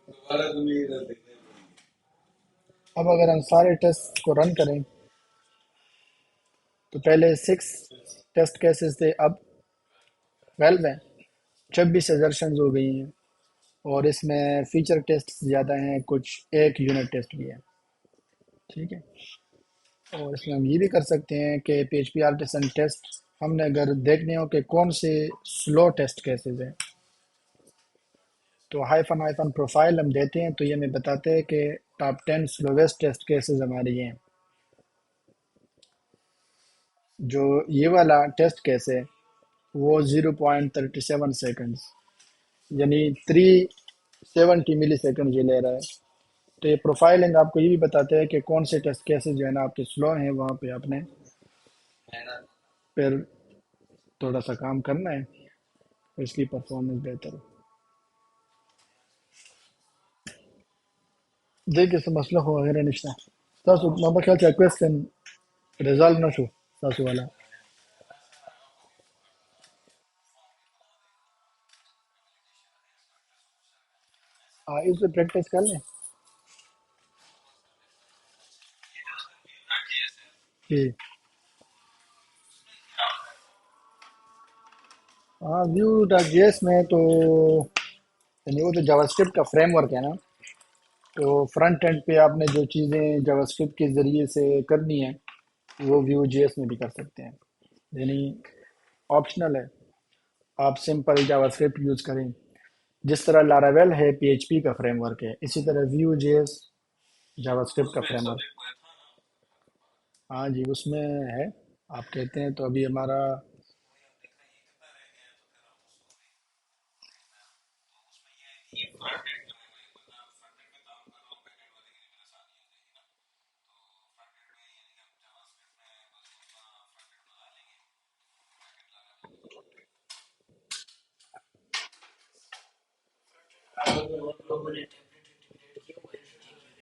دوبارہ تم یہ کر سکتے ہیں. اب اگر ہم سارے ٹیسٹ کو رن کریں تو پہلے 6 ٹیسٹ کیسز تھے، اب 12 ہیں. 26 ایزرشنز ہو گئی ہیں اور اس میں فیچر ٹیسٹ زیادہ ہیں، کچھ ایک یونٹ ٹیسٹ بھی ہے. ٹھیک ہے. اور اس میں ہم یہ بھی کر سکتے ہیں کہ P H P artisan test ہم نے اگر دیکھنے ہو کہ کون سے سلو ٹیسٹ کیسز ہیں تو ہائفن پروفائل ہم دیتے ہیں تو یہ ہمیں بتاتے ہیں کہ ٹاپ 10 سلویسٹ ٹیسٹ کیسز ہمارے یہ ہیں. جو یہ والا ٹیسٹ کیس ہے وہ 0.37 سیکنڈز یعنی 370 ملی سیکنڈ یہ لے رہا ہے. تو یہ پروفائلنگ آپ کو یہ بھی بتاتے ہیں کہ کون سے ٹیسٹ کیسز جو ہے نا آپ کے سلو ہیں، وہاں پہ آپ نے پھر تھوڑا سا کام کرنا ہے تو اس کی پرفارمنس بہتر ہو. دیکھیے سے مسئلہ ہو وغیرہ نشتا تاسو ما خیال چې کوېسچن ریزالو نشو تاسو والا. اس پہ پریکٹس کر لیں کہ ہاں ویو ڈاٹ جی ایس میں تو یعنی وہ تو جاوا اسکرپٹ کا فریم ورک ہے نا، تو فرنٹ اینڈ پہ آپ نے جو چیزیں جاوا اسکرپٹ کے ذریعے سے کرنی ہے وہ ویو جی ایس میں بھی کر سکتے ہیں. یعنی آپشنل ہے، آپ سمپل جاوا اسکرپٹ یوز کریں. جس طرح لاراویل ہے پی ایچ پی کا فریم ورک ہے، اسی طرح ویو جی ایس جاوا اسکرپٹ کا فریم ورک. ہاں جی اس میں ہے. آپ کہتے ہیں تو ابھی ہمارا